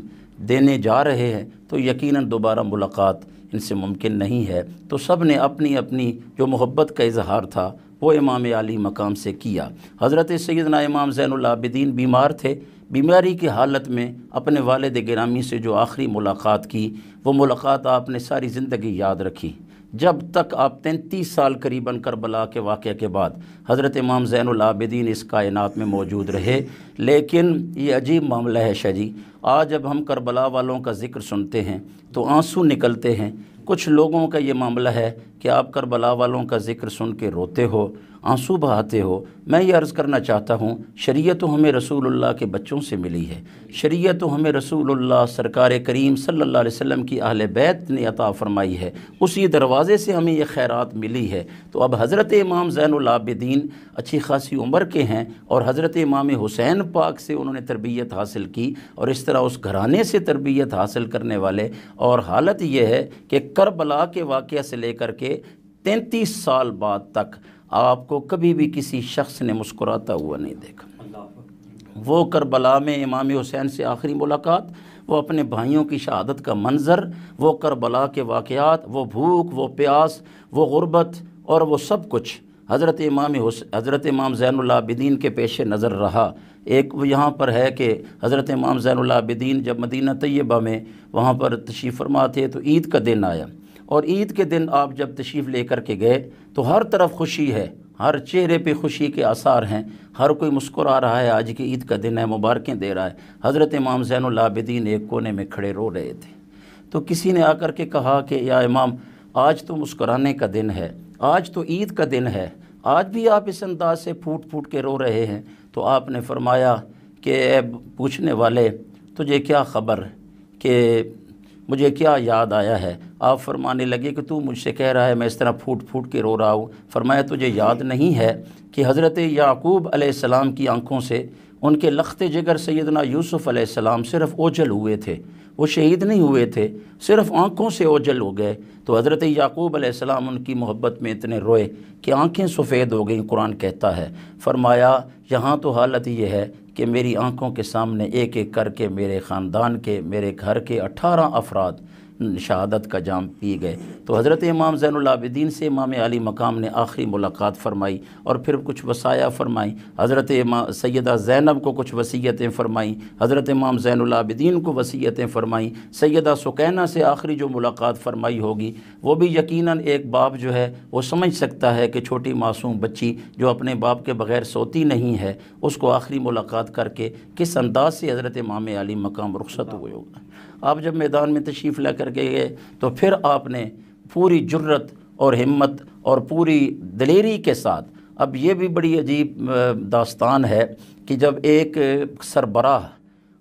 [SPEAKER 1] دینے جا رہے ہیں، تو یقیناً دوبارہ ملاقات ان سے ممکن نہیں ہے۔ تو سب نے اپنی اپنی جو محبت کا اظہار تھا وہ امام علی مقام سے کیا۔ حضرت سیدنا امام زین العابدین بیمار تھے، بیماری کی حالت میں اپنے والد گرامی سے جو آخری ملاقات کی، وہ ملاقات آپ نے ساری زندگی یاد رکھی۔ جب تک آپ 33 سال قریباً کربلا کے واقعہ کے بعد حضرت امام زین العابدین اس کائنات میں موجود رہے۔ لیکن یہ عجیب معاملہ ہے شاہ جی، آج جب ہم کربلا والوں کا ذکر سنتے ہیں تو آنسو نکلتے ہیں۔ کچھ لوگوں کا یہ معاملہ ہے کہ آپ کربلا والوں کا ذکر سن کے روتے ہو، آنسو بہاتے ہو۔ میں یہ عرض کرنا چاہتا ہوں، شریعت تو ہمیں رسول اللہ کے بچوں سے ملی ہے، شریعت تو ہمیں رسول اللہ سرکار کریم صلی اللہ علیہ وسلم کی اہل بیت نے عطا فرمائی ہے، اسی دروازے سے ہمیں یہ خیرات ملی ہے۔ تو اب حضرت امام زین العابدین اچھی خاصی عمر کے ہیں، اور حضرت امام حسین پاک سے انہوں نے تربیت حاصل کی، اور اس طرح اس گھرانے سے تربیت حاصل کرنے والے، اور حالت یہ ہے کہ کربلا کے واقعہ سے لے کر کے 33 سال بعد تک آپ کو کبھی بھی کسی شخص نے مسکراتا ہوا نہیں دیکھا۔ وہ کربلا میں امام حسین سے آخری ملاقات، وہ اپنے بھائیوں کی شہادت کا منظر، وہ کربلا کے واقعات، وہ بھوک، وہ پیاس، وہ غربت، اور وہ سب کچھ حضرت امام زین العابدین کے پیش نظر رہا۔ ایک یہاں پر ہے کہ حضرت امام زین العابدین جب مدینہ طیبہ میں وہاں پر تشریف فرما تھے تو عید کا دن آیا، اور عید کے دن آپ جب تشریف لے کر کے گئے تو ہر طرف خوشی ہے، ہر چہرے پہ خوشی کے آثار ہیں، ہر کوئی مسکرا رہا ہے، آج کی عید کا دن ہے، مبارکیں دے رہا ہے۔ حضرت امام زین العابدین ایک کونے میں کھڑے رو رہے تھے، تو کسی نے آ کر کے کہا کہ یا امام، آج تو مسکرانے کا دن ہے، آج تو عید کا دن ہے، آج بھی آپ اس انداز سے پھوٹ پھوٹ کے رو رہے ہیں؟ تو آپ نے فرمایا کہ اے پوچھنے والے، تجھے کیا خبر کہ مجھے کیا یاد آیا ہے؟ آپ فرمانے لگے کہ تو مجھ سے کہہ رہا ہے میں اس طرح پھوٹ پھوٹ کے رو رہا ہوں۔ فرمایا تجھے یاد نہیں ہے کہ حضرت یعقوب علیہ السلام کی آنکھوں سے ان کے لخت جگر سیدنا یوسف علیہ السلام صرف اوجھل ہوئے تھے، وہ شہید نہیں ہوئے تھے، صرف آنکھوں سے اوجل ہو گئے۔ تو حضرت یعقوب علیہ السلام ان کی محبت میں اتنے روئے کہ آنکھیں سفید ہو گئیں، قرآن کہتا ہے۔ فرمایا یہاں تو حالت یہ ہے کہ میری آنکھوں کے سامنے ایک ایک کر کے میرے خاندان کے، میرے گھر کے 18 افراد شہادت کا جام پی گئے۔ تو حضرت امام زین العابدین سے امام علی مقام نے آخری ملاقات فرمائی اور پھر کچھ وصایا فرمائیں۔ حضرت سیدہ زینب کو کچھ وصیتیں فرمائیں، حضرت امام زین العابدین کو وصیتیں فرمائیں، سیدہ سکینہ سے آخری جو ملاقات فرمائی ہوگی وہ بھی یقیناً ایک باپ جو ہے وہ سمجھ سکتا ہے کہ چھوٹی معصوم بچی جو اپنے باپ کے بغیر سوتی نہیں ہے، اس کو آخری ملاقات کر کے کس انداز سے حضرت امام علی مقام رخصت ہوئے ہوگا۔ آپ جب میدان میں تشریف لے کر کے گئے تو پھر آپ نے پوری جرت اور ہمت اور پوری دلیری کے ساتھ، اب یہ بھی بڑی عجیب داستان ہے کہ جب ایک سربراہ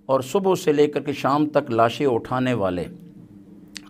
[SPEAKER 1] اور صبح سے لے کر کے شام تک لاشیں اٹھانے والے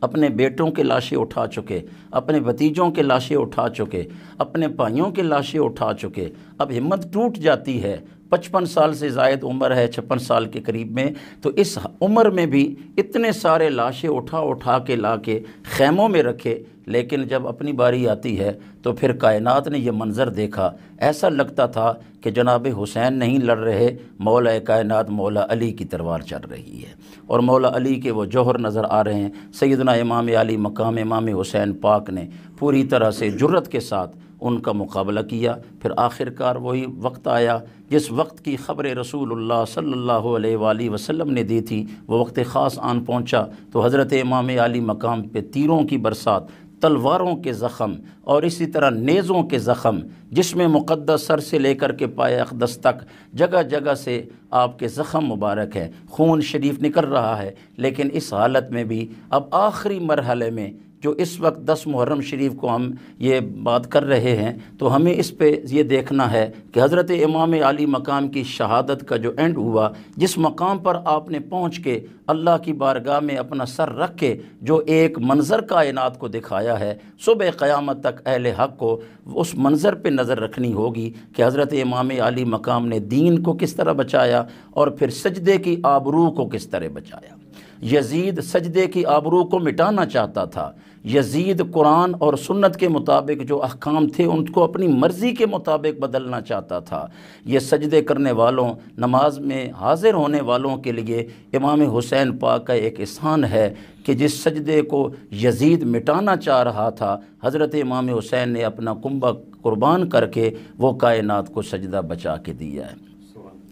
[SPEAKER 1] اپنے بیٹوں کے لاشیں اٹھا چکے، اپنے بھتیجوں کے لاشیں اٹھا چکے، اپنے بھائیوں کے لاشیں اٹھا چکے، اب ہمت ٹوٹ جاتی ہے۔ 55 سال سے زائد عمر ہے، 56 سال کے قریب میں، تو اس عمر میں بھی اتنے سارے لاشیں اٹھا کے لا کے خیموں میں رکھے، لیکن جب اپنی باری آتی ہے تو پھر کائنات نے یہ منظر دیکھا، ایسا لگتا تھا کہ جناب حسین نہیں لڑ رہے، مولا کائنات مولا علی کی تلوار چل رہی ہے، اور مولا علی کے وہ جوہر نظر آ رہے ہیں۔ سیدنا امام علی مقام امام حسین پاک نے پوری طرح سے جرت کے ساتھ ان کا مقابلہ کیا۔ پھر آخر کار وہی وقت آیا جس وقت کی خبر رسول اللہ صلی اللہ علیہ وآلہ وسلم نے دی تھی، وہ وقت خاص آن پہنچا تو حضرت امام علی مقام پہ تیروں کی برسات، تلواروں کے زخم اور اسی طرح نیزوں کے زخم، جس میں مقدس سر سے لے کر کے پائے اقدس تک جگہ جگہ سے آپ کے زخم مبارک ہیں، خون شریف نکل رہا ہے۔ لیکن اس حالت میں بھی اب آخری مرحلے میں جو اس وقت 10 محرم شریف کو ہم یہ بات کر رہے ہیں، تو ہمیں اس پہ یہ دیکھنا ہے کہ حضرت امام علی مقام کی شہادت کا جو اینڈ ہوا، جس مقام پر آپ نے پہنچ کے اللہ کی بارگاہ میں اپنا سر رکھ کے جو ایک منظر کائنات کو دکھایا ہے، صبح قیامت تک اہل حق کو اس منظر پہ نظر رکھنی ہوگی کہ حضرت امام علی مقام نے دین کو کس طرح بچایا اور پھر سجدے کی آبرو کو کس طرح بچایا۔ یزید سجدے کی آبرو کو مٹانا چاہتا تھا، یزید قرآن اور سنت کے مطابق جو احکام تھے ان کو اپنی مرضی کے مطابق بدلنا چاہتا تھا۔ یہ سجدے کرنے والوں، نماز میں حاضر ہونے والوں کے لیے امام حسین پاک کا ایک احسان ہے کہ جس سجدے کو یزید مٹانا چاہ رہا تھا، حضرت امام حسین نے اپنا کنبہ قربان کر کے وہ کائنات کو سجدہ بچا کے دیا ہے۔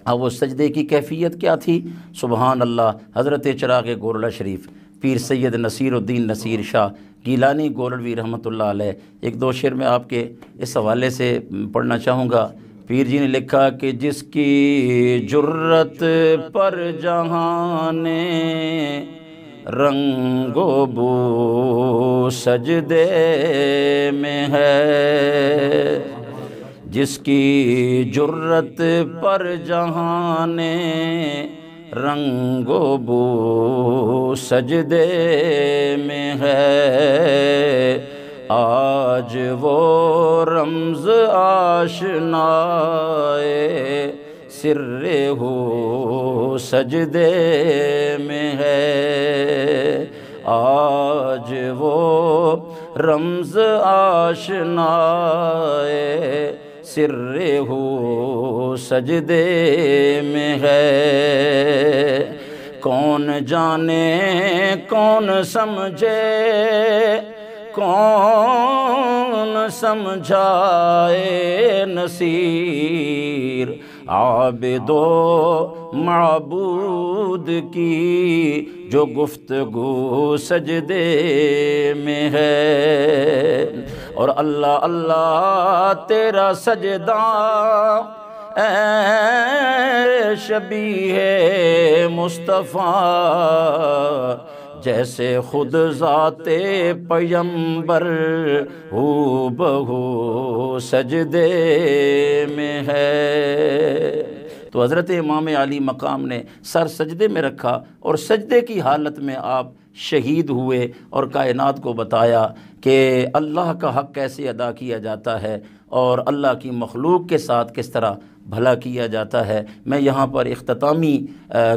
[SPEAKER 1] اب وہ سجدے کی کیفیت کیا تھی؟ سبحان اللہ۔ حضرت چراغ گولڑا شریف پیر سید نصیر الدین نصیر شاہ گیلانی گولڑوی رحمۃ اللہ علیہ، ایک دو شعر میں آپ کے اس حوالے سے پڑھنا چاہوں گا۔ پیر جی نے لکھا کہ جس کی جرت پر جہاں نے رنگ و بو سجدے میں ہے، جس کی جرت پر جہاں نے رنگ و بو سجدے میں ہے، آج وہ رمز آشنائے سر ہو سجدے میں ہے، آج وہ رمز آشنائے سر ہو سجدے میں ہے، کون جانے کون سمجھے کون سمجھائے نصیر، عابد و معبود کی جو گفتگو سجدے میں ہے، اور اللہ اللہ تیرا سجدہ اے شبیہ مصطفیٰ، جیسے خود ذات پیمبر ہو بہو سجدے میں ہے۔ تو حضرت امام علی مقام نے سر سجدے میں رکھا اور سجدے کی حالت میں آپ شہید ہوئے اور کائنات کو بتایا کہ اللہ کا حق کیسے ادا کیا جاتا ہے اور اللہ کی مخلوق کے ساتھ کس طرح بھلا کیا جاتا ہے۔ میں یہاں پر اختتامی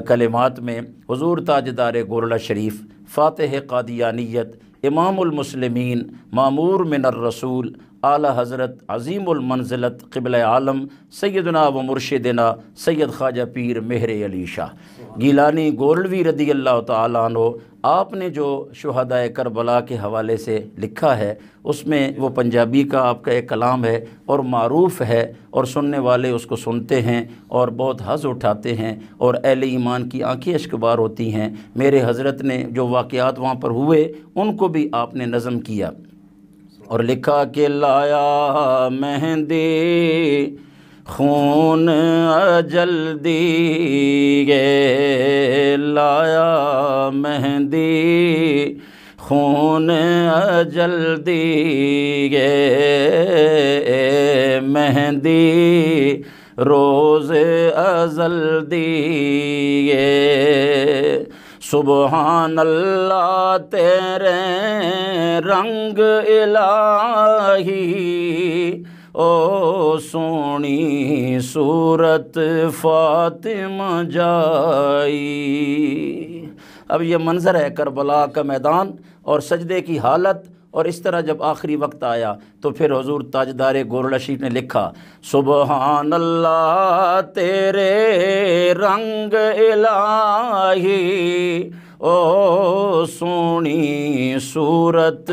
[SPEAKER 1] کلمات میں حضور تاجدار گولڑہ شریف، فاتح قادیانیت، امام المسلمین، مامور من الرسول، اعلی حضرت عظیم المنزلت قبلہ عالم سیدنا و مرشدنا سید خواجہ پیر مہر علی شاہ گیلانی گولڑوی رضی اللہ تعالیٰ عنہ، آپ نے جو شہدائے کربلا کے حوالے سے لکھا ہے اس میں وہ پنجابی کا آپ کا ایک کلام ہے اور معروف ہے، اور سننے والے اس کو سنتے ہیں اور بہت حظ اٹھاتے ہیں اور اہل ایمان کی آنکھیں اشکبار ہوتی ہیں۔ میرے حضرت نے جو واقعات وہاں پر ہوئے ان کو بھی آپ نے نظم کیا اور لکھا کہ لایا مہندی خون اجل دیگے، لایا مہندی خون اجل دیگے، مہندی روز ازل دیگے، سبحان اللہ تیرے رنگ الہی، او سونی صورت فاطمہ جائی۔ اب یہ منظر ہے کربلا کا میدان اور سجدے کی حالت، اور اس طرح جب آخری وقت آیا تو پھر حضور تاجدار گولڑہ شریف نے لکھا سبحان اللہ تیرے رنگ الہی، او سونی صورت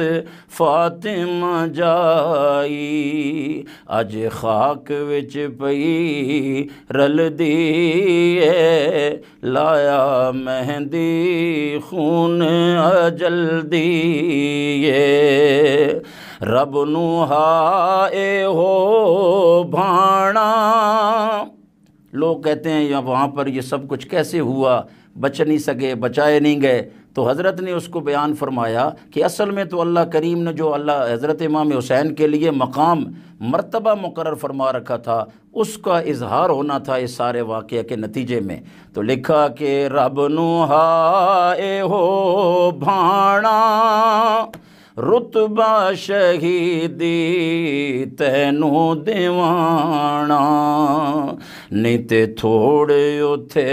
[SPEAKER 1] فاطمہ جائی، اج خاک وچ پئی رل دی ہے، لایا مہندی خون اجل دی ہے، رب نو ہائے ہو بھانا۔ لوگ کہتے ہیں یا وہاں پر یہ سب کچھ کیسے ہوا، بچ نہیں سکے، بچائے نہیں گئے، تو حضرت نے اس کو بیان فرمایا کہ اصل میں تو اللہ کریم نے جو اللہ حضرت امام حسین کے لیے مقام مرتبہ مقرر فرما رکھا تھا اس کا اظہار ہونا تھا اس سارے واقعہ کے نتیجے میں۔ تو لکھا کہ رب نو ہائے ہو بھانا، رتبہ شہیدی تینوں دیوانا، نہیں تے تھوڑے اتھے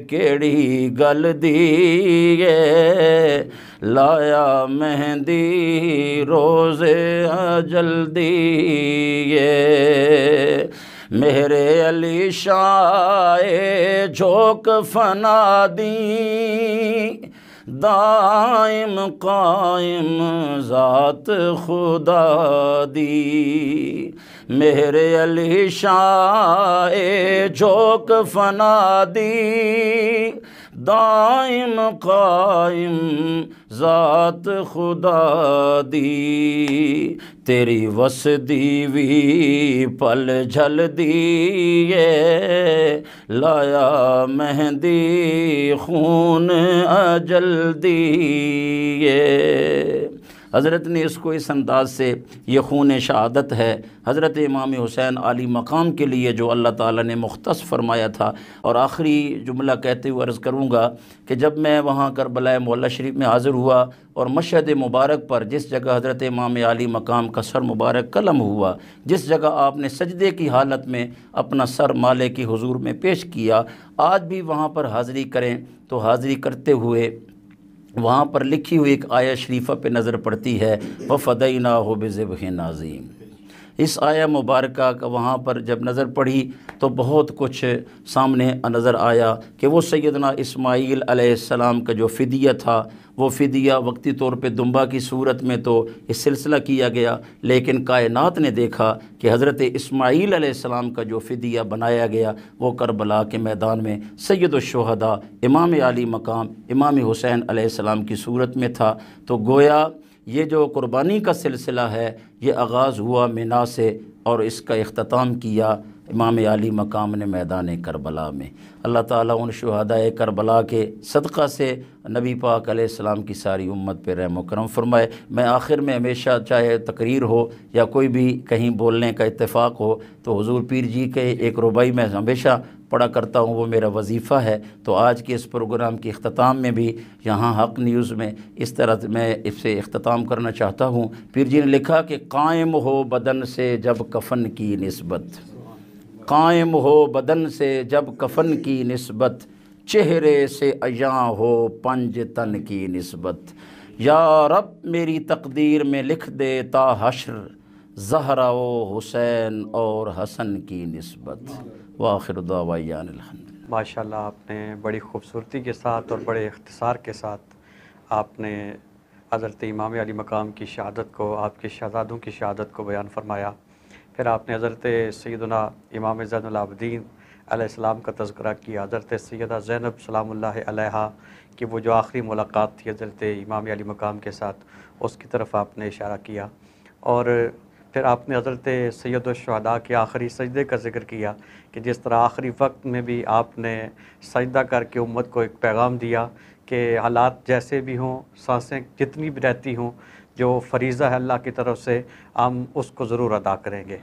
[SPEAKER 1] کیڑی گل دی ہے، لایا مہندی روز اجل دی ہے، میرے علی شاہ جھوک فنا دی، دائم قائم ذات خدا دی، میرے علی شاہ جھوک فنا دی، دائم قائم ذات خدا دی، تیری وسدی وی پل جھل دیے، لایا مہندی خون اجل دیے۔ حضرت نے اس کو اس انداز سے، یہ خون شہادت ہے حضرت امام حسین عالی مقام کے لیے جو اللہ تعالیٰ نے مختص فرمایا تھا۔ اور آخری جملہ کہتے ہوئے عرض کروں گا کہ جب میں وہاں کربلا معلیٰ شریف میں حاضر ہوا اور مشہد مبارک پر جس جگہ حضرت امام عالی مقام کا سر مبارک قلم ہوا، جس جگہ آپ نے سجدے کی حالت میں اپنا سر مالے کی حضور میں پیش کیا، آج بھی وہاں پر حاضری کریں تو حاضری کرتے ہوئے وہاں پر لکھی ہوئی ایک آیہ شریفہ پہ نظر پڑتی ہے وَفَدَيْنَاهُ بِذِبْحٍ عَظِيمٍ۔ اس آیہ مبارکہ کا وہاں پر جب نظر پڑھی تو بہت کچھ سامنے نظر آیا کہ وہ سیدنا اسماعیل علیہ السلام کا جو فدیہ تھا، وہ فدیہ وقتی طور پہ دمبا کی صورت میں تو اس سلسلہ کیا گیا، لیکن کائنات نے دیکھا کہ حضرت اسماعیل علیہ السلام کا جو فدیہ بنایا گیا وہ کربلا کے میدان میں سید الشہداء امام عالی مقام امام حسین علیہ السلام کی صورت میں تھا۔ تو گویا یہ جو قربانی کا سلسلہ ہے یہ آغاز ہوا مینا سے اور اس کا اختتام کیا امام عالی مقام نے میدان کربلا میں۔ اللہ تعالیٰ ان شہداء کربلا کے صدقہ سے نبی پاک علیہ السلام کی ساری امت پہ رحم و کرم فرمائے۔ میں آخر میں ہمیشہ چاہے تقریر ہو یا کوئی بھی کہیں بولنے کا اتفاق ہو تو حضور پیر جی کے ایک ربائی میں ہمیشہ پڑھا کرتا ہوں، وہ میرا وظیفہ ہے۔ تو آج کے اس پروگرام کے اختتام میں بھی یہاں حق نیوز میں اس طرح میں اس سے اختتام کرنا چاہتا ہوں۔ پیر جی نے لکھا کہ قائم ہو بدن سے جب کفن کی نسبت، قائم ہو بدن سے جب کفن کی نسبت، چہرے سے عیاں ہو پنج تن کی نسبت۔ یا رب میری تقدیر میں لکھ دے تا حشر، زہرا و حسین اور حسن کی نسبت۔ وآخر دعوانا الحمد۔
[SPEAKER 2] ماشاءاللہ آپ نے بڑی خوبصورتی کے ساتھ اور بڑے اختصار کے ساتھ آپ نے حضرت امام علی مقام کی شہادت کو، آپ کے شہزادوں کی شہادت کو بیان فرمایا۔ پھر آپ نے حضرت سیدنا امام زین العابدین علیہ السلام کا تذکرہ کیا، حضرت سیدہ زینب سلام اللہ علیہا کی وہ جو آخری ملاقات تھی حضرت امام علی مقام کے ساتھ، اس کی طرف آپ نے اشارہ کیا، اور پھر آپ نے حضرت سید الشہداء کے آخری سجدے کا ذکر کیا کہ جس طرح آخری وقت میں بھی آپ نے سجدہ کر کے امت کو ایک پیغام دیا کہ حالات جیسے بھی ہوں، سانسیں جتنی بھی رہتی ہوں، جو فریضہ ہے اللہ کی طرف سے ہم اس کو ضرور ادا کریں گے۔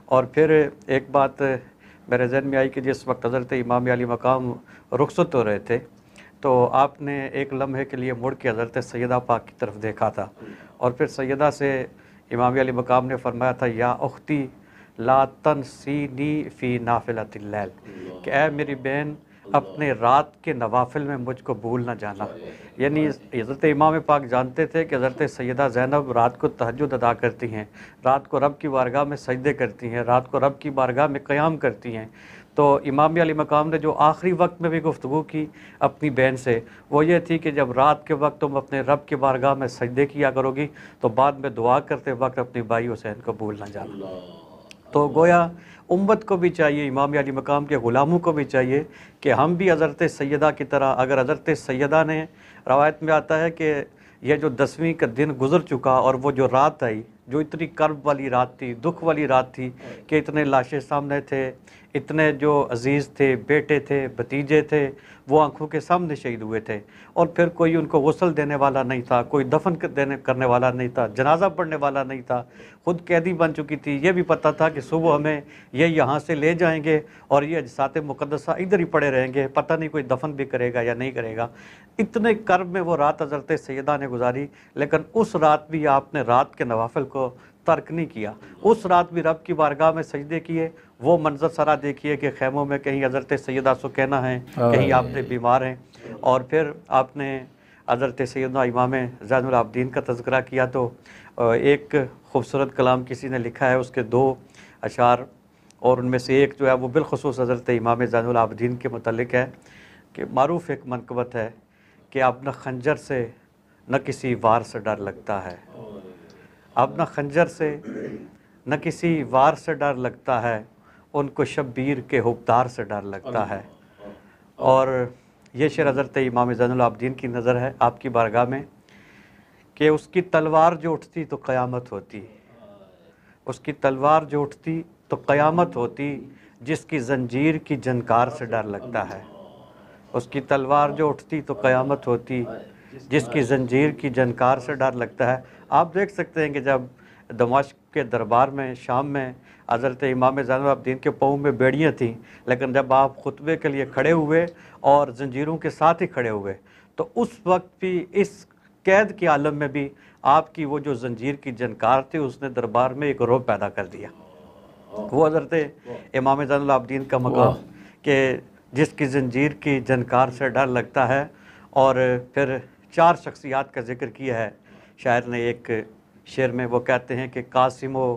[SPEAKER 2] اور پھر ایک بات میرے ذہن میں آئی کہ جس وقت حضرت امام علی مقام رخصت ہو رہے تھے تو آپ نے ایک لمحے کے لیے مڑ کے حضرت سیدہ پاک کی طرف دیکھا تھا، اور پھر سیدہ سے امام علی مقام نے فرمایا تھا یا اختی لا تنسینی فی نافلۃ اللیل، کہ اے میری بہن اپنے رات کے نوافل میں مجھ کو بھول نہ جانا۔ یعنی حضرت امام پاک جانتے تھے کہ حضرت سیدہ زینب رات کو تہجد ادا کرتی ہیں، رات کو رب کی بارگاہ میں سجدے کرتی ہیں، رات کو رب کی بارگاہ میں قیام کرتی ہیں۔ تو امام علی مقام نے جو آخری وقت میں بھی گفتگو کی اپنی بہن سے وہ یہ تھی کہ جب رات کے وقت تم اپنے رب کی بارگاہ میں سجدے کیا کرو گی تو بعد میں دعا کرتے وقت اپنی بھائی حسین کو بھول نہ جانا۔ تو گویا امت کو بھی چاہیے، امام علی مقام کے غلاموں کو بھی چاہیے کہ ہم بھی حضرت سیدہ کی طرح، اگر حضرت سیدہ نے، روایت میں آتا ہے کہ یہ جو 10ویں کا دن گزر چکا اور وہ جو رات آئی جو اتنی کرب والی رات تھی، دکھ والی رات تھی کہ اتنے لاشیں سامنے تھے، اتنے جو عزیز تھے، بیٹے تھے، بھتیجے تھے، وہ آنکھوں کے سامنے شہید ہوئے تھے، اور پھر کوئی ان کو غسل دینے والا نہیں تھا، کوئی دفن کرنے والا نہیں تھا، جنازہ پڑھنے والا نہیں تھا، خود قیدی بن چکی تھی۔ یہ بھی پتہ تھا کہ صبح ہمیں یہ یہاں سے لے جائیں گے اور یہ اجساد مقدسہ ادھر ہی پڑے رہیں گے، پتہ نہیں کوئی دفن بھی کرے گا یا نہیں کرے گا۔ اتنے کرب میں وہ رات حضرت سیدہ نے گزاری، لیکن اس رات بھی آپ نے رات کے نوافل کو ترک نہیں کیا، اس رات بھی رب کی بارگاہ میں سجدے کیے۔ وہ منظر سرا دیکھیے کہ خیموں میں کہیں حضرت سیدہ سکینہ ہیں، کہیں آپ نے بیمار ہیں، اور پھر آپ نے حضرت سیدنا امام زین العابدین کا تذکرہ کیا تو ایک خوبصورت کلام کسی نے لکھا ہے، اس کے 2 اشعار، اور ان میں سے ایک جو ہے وہ بالخصوص حضرت امام زین العابدین کے متعلق ہے کہ معروف ایک منقبت ہے کہ اب نہ خنجر سے نہ کسی وار سے ڈر لگتا ہے، اب نہ خنجر سے نہ کسی وار سے ڈر لگتا ہے، ان کو شبیر کے حکمدار سے ڈر لگتا ہے۔ اور یہ شعر حضرت امام زین العابدین کی نظر ہے آپ کی بارگاہ میں کہ اس کی تلوار جو اٹھتی تو قیامت ہوتی، اس کی تلوار جو اٹھتی تو قیامت ہوتی، جس کی زنجیر کی جنکار سے ڈر لگتا ہے، اس کی تلوار جو اٹھتی تو قیامت ہوتی، جس کی زنجیر کی جنکار سے ڈر لگتا ہے۔ آپ دیکھ سکتے ہیں کہ جب دمشق کے دربار میں شام میں حضرت امام زین العابدین کے پاؤں میں بیڑیاں تھیں، لیکن جب آپ خطبے کے لیے کھڑے ہوئے اور زنجیروں کے ساتھ ہی کھڑے ہوئے تو اس وقت بھی اس قید کے عالم میں بھی آپ کی وہ جو زنجیر کی جنکار تھی اس نے دربار میں ایک رعب پیدا کر دیا۔ وہ حضرت امام زین العابدین کا مقام کہ جس کی زنجیر کی جنکار سے ڈر لگتا ہے۔ اور پھر 4 شخصیات کا ذکر کیا ہے شاعر نے ایک شعر میں، وہ کہتے ہیں کہ قاسم و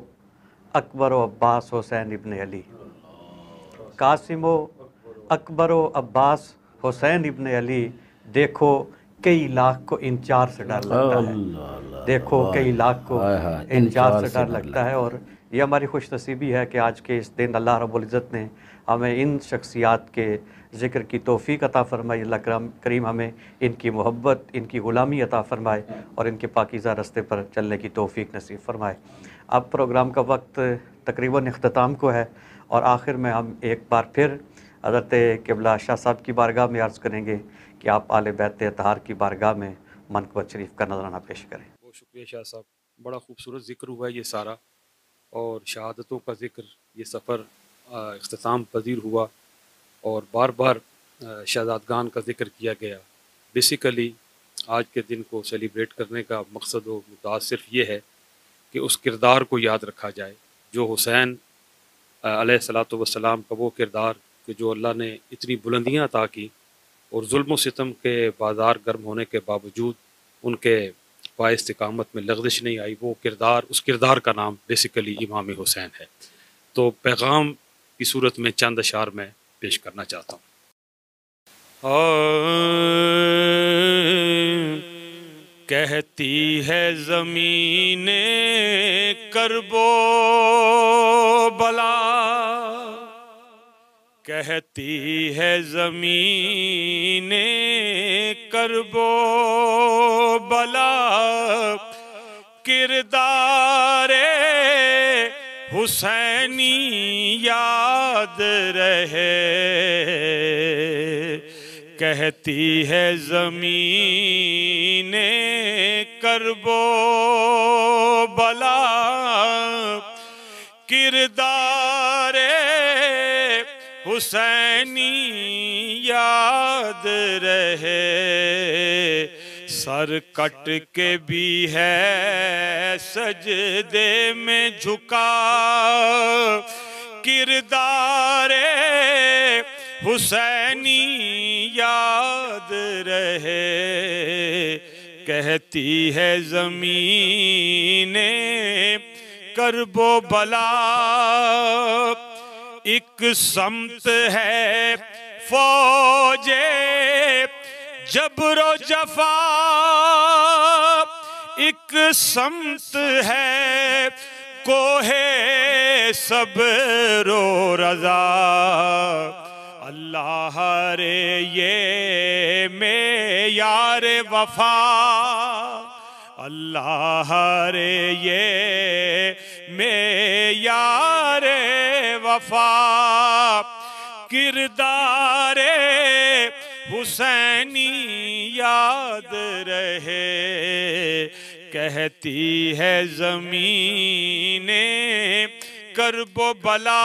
[SPEAKER 2] اکبر و عباس حسین ابن علی، قاسم و اکبر و عباس حسین ابن علی، دیکھو کئی لاکھ کو ان 4 سے ڈر لگتا ہے، دیکھو کئی لاکھ کو ان 4 سے ڈر لگتا ہے۔ اور یہ ہماری خوش نصیبی ہے کہ آج کے اس دن اللہ رب العزت نے ہمیں ان شخصیات کے ذکر کی توفیق عطا فرمائی۔ اللہ کریم ہمیں ان کی محبت، ان کی غلامی عطا فرمائے اور ان کے پاکیزہ راستے پر چلنے کی توفیق نصیب فرمائے۔ اب پروگرام کا وقت تقریباً اختتام کو ہے، اور آخر میں ہم ایک بار پھر حضرت قبلہ شاہ صاحب کی بارگاہ میں عرض کریں گے کہ آپ آل بیت اطہار کی بارگاہ میں منقبت شریف کا نذرانہ پیش کریں۔
[SPEAKER 3] بہت شکریہ شاہ صاحب، بڑا خوبصورت ذکر ہوا ہے یہ سارا، اور شہادتوں کا ذکر، یہ سفر اختتام پذیر ہوا، اور بار بار شہزادگان کا ذکر کیا گیا۔ بیسیکلی آج کے دن کو سیلیبریٹ کرنے کا مقصد و مدعا صرف یہ ہے کہ اس کردار کو یاد رکھا جائے جو حسین
[SPEAKER 5] علیہ الصلوۃ والسلام کا وہ کردار کہ جو اللہ نے اتنی بلندیاں عطا کی اور ظلم و ستم کے بازار گرم ہونے کے باوجود ان کے پائے استقامت میں لغزش نہیں آئی، وہ کردار، اس کردار کا نام بیسیکلی امام حسین ہے۔ تو پیغام کی صورت میں چند اشعار میں پیش کرنا چاہتا ہوں۔
[SPEAKER 4] کہتی ہے زمین کرب و بلا، کہتی ہے زمین کرب و بلا، کردار حسینی یاد رہے۔ کہتی ہے زمین کرب و بلا، کردار حسینی یاد رہے۔ سر کٹ کے بھی ہے سجدے میں جھکا، کردار حسینی یاد رہے۔ کہتی ہے زمین کرب و بلا، ایک سمت ہے فوج جبر و جفا، ایک سمت ہے کوہ صبر و رضا۔ اللہ رے یہ معیار وفا، اللہ رے یہ معیار وفا، کردار حسینی یاد رہے۔ کہتی ہے زمین کرب و بلا،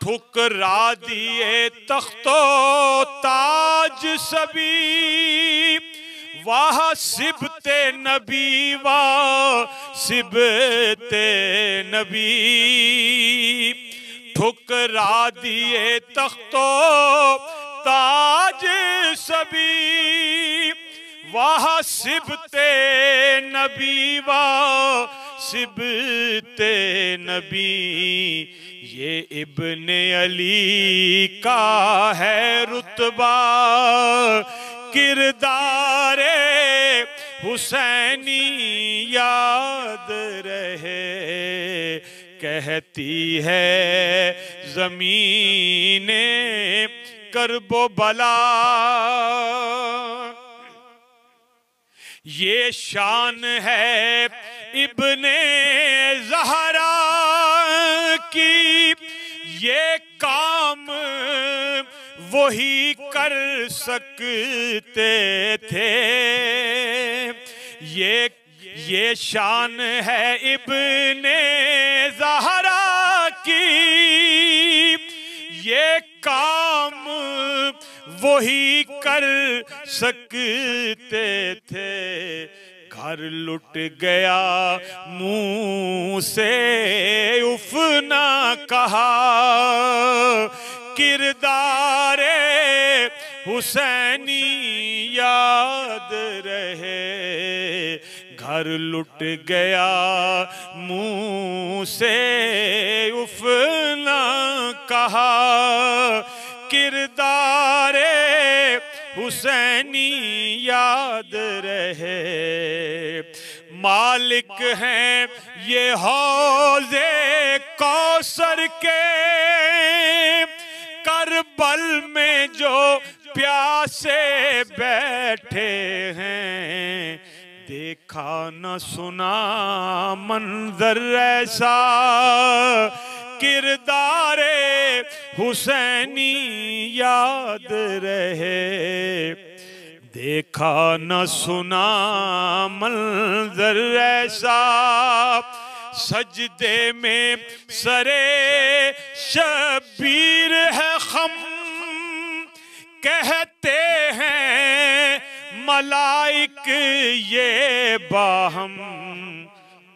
[SPEAKER 4] ٹھکرا دیے تخت و تاج سبھی، واہ سبت نبی واہ سبت نبی، ٹھکرا دیے تخت و تاج سبھی، واہ سبت نبی واہ سبت نبی۔ یہ ابن علی کا ہے رتبہ، کردار حسینی یاد رہے۔ کہتی ہے زمین کرب و بلا، یہ شان ہے ابن زہرا کی، یہ کام وہی کر سکتے تھے۔ یہ شان ہے ابن زہرا کی، یہ کام وہی کر سکتے تھے۔ گھر لٹ گیا منہ سے اف نہ کہا، کردار حسینی یاد رہے۔ گھر لٹ گیا منہ سے اف نہ کہا، کردار حسینی یاد رہے۔ مالک ہیں یہ حوض کوثر کے، کربل میں جو پیاسے بیٹھے ہیں، دیکھا نہ سنا منظر ایسا، کردار حسینی یاد رہے۔ دیکھا نہ سنا منظر ایسا، سجدے میں سرے شبیر ہے خم، کہتے ہیں ملائک یہ باہم،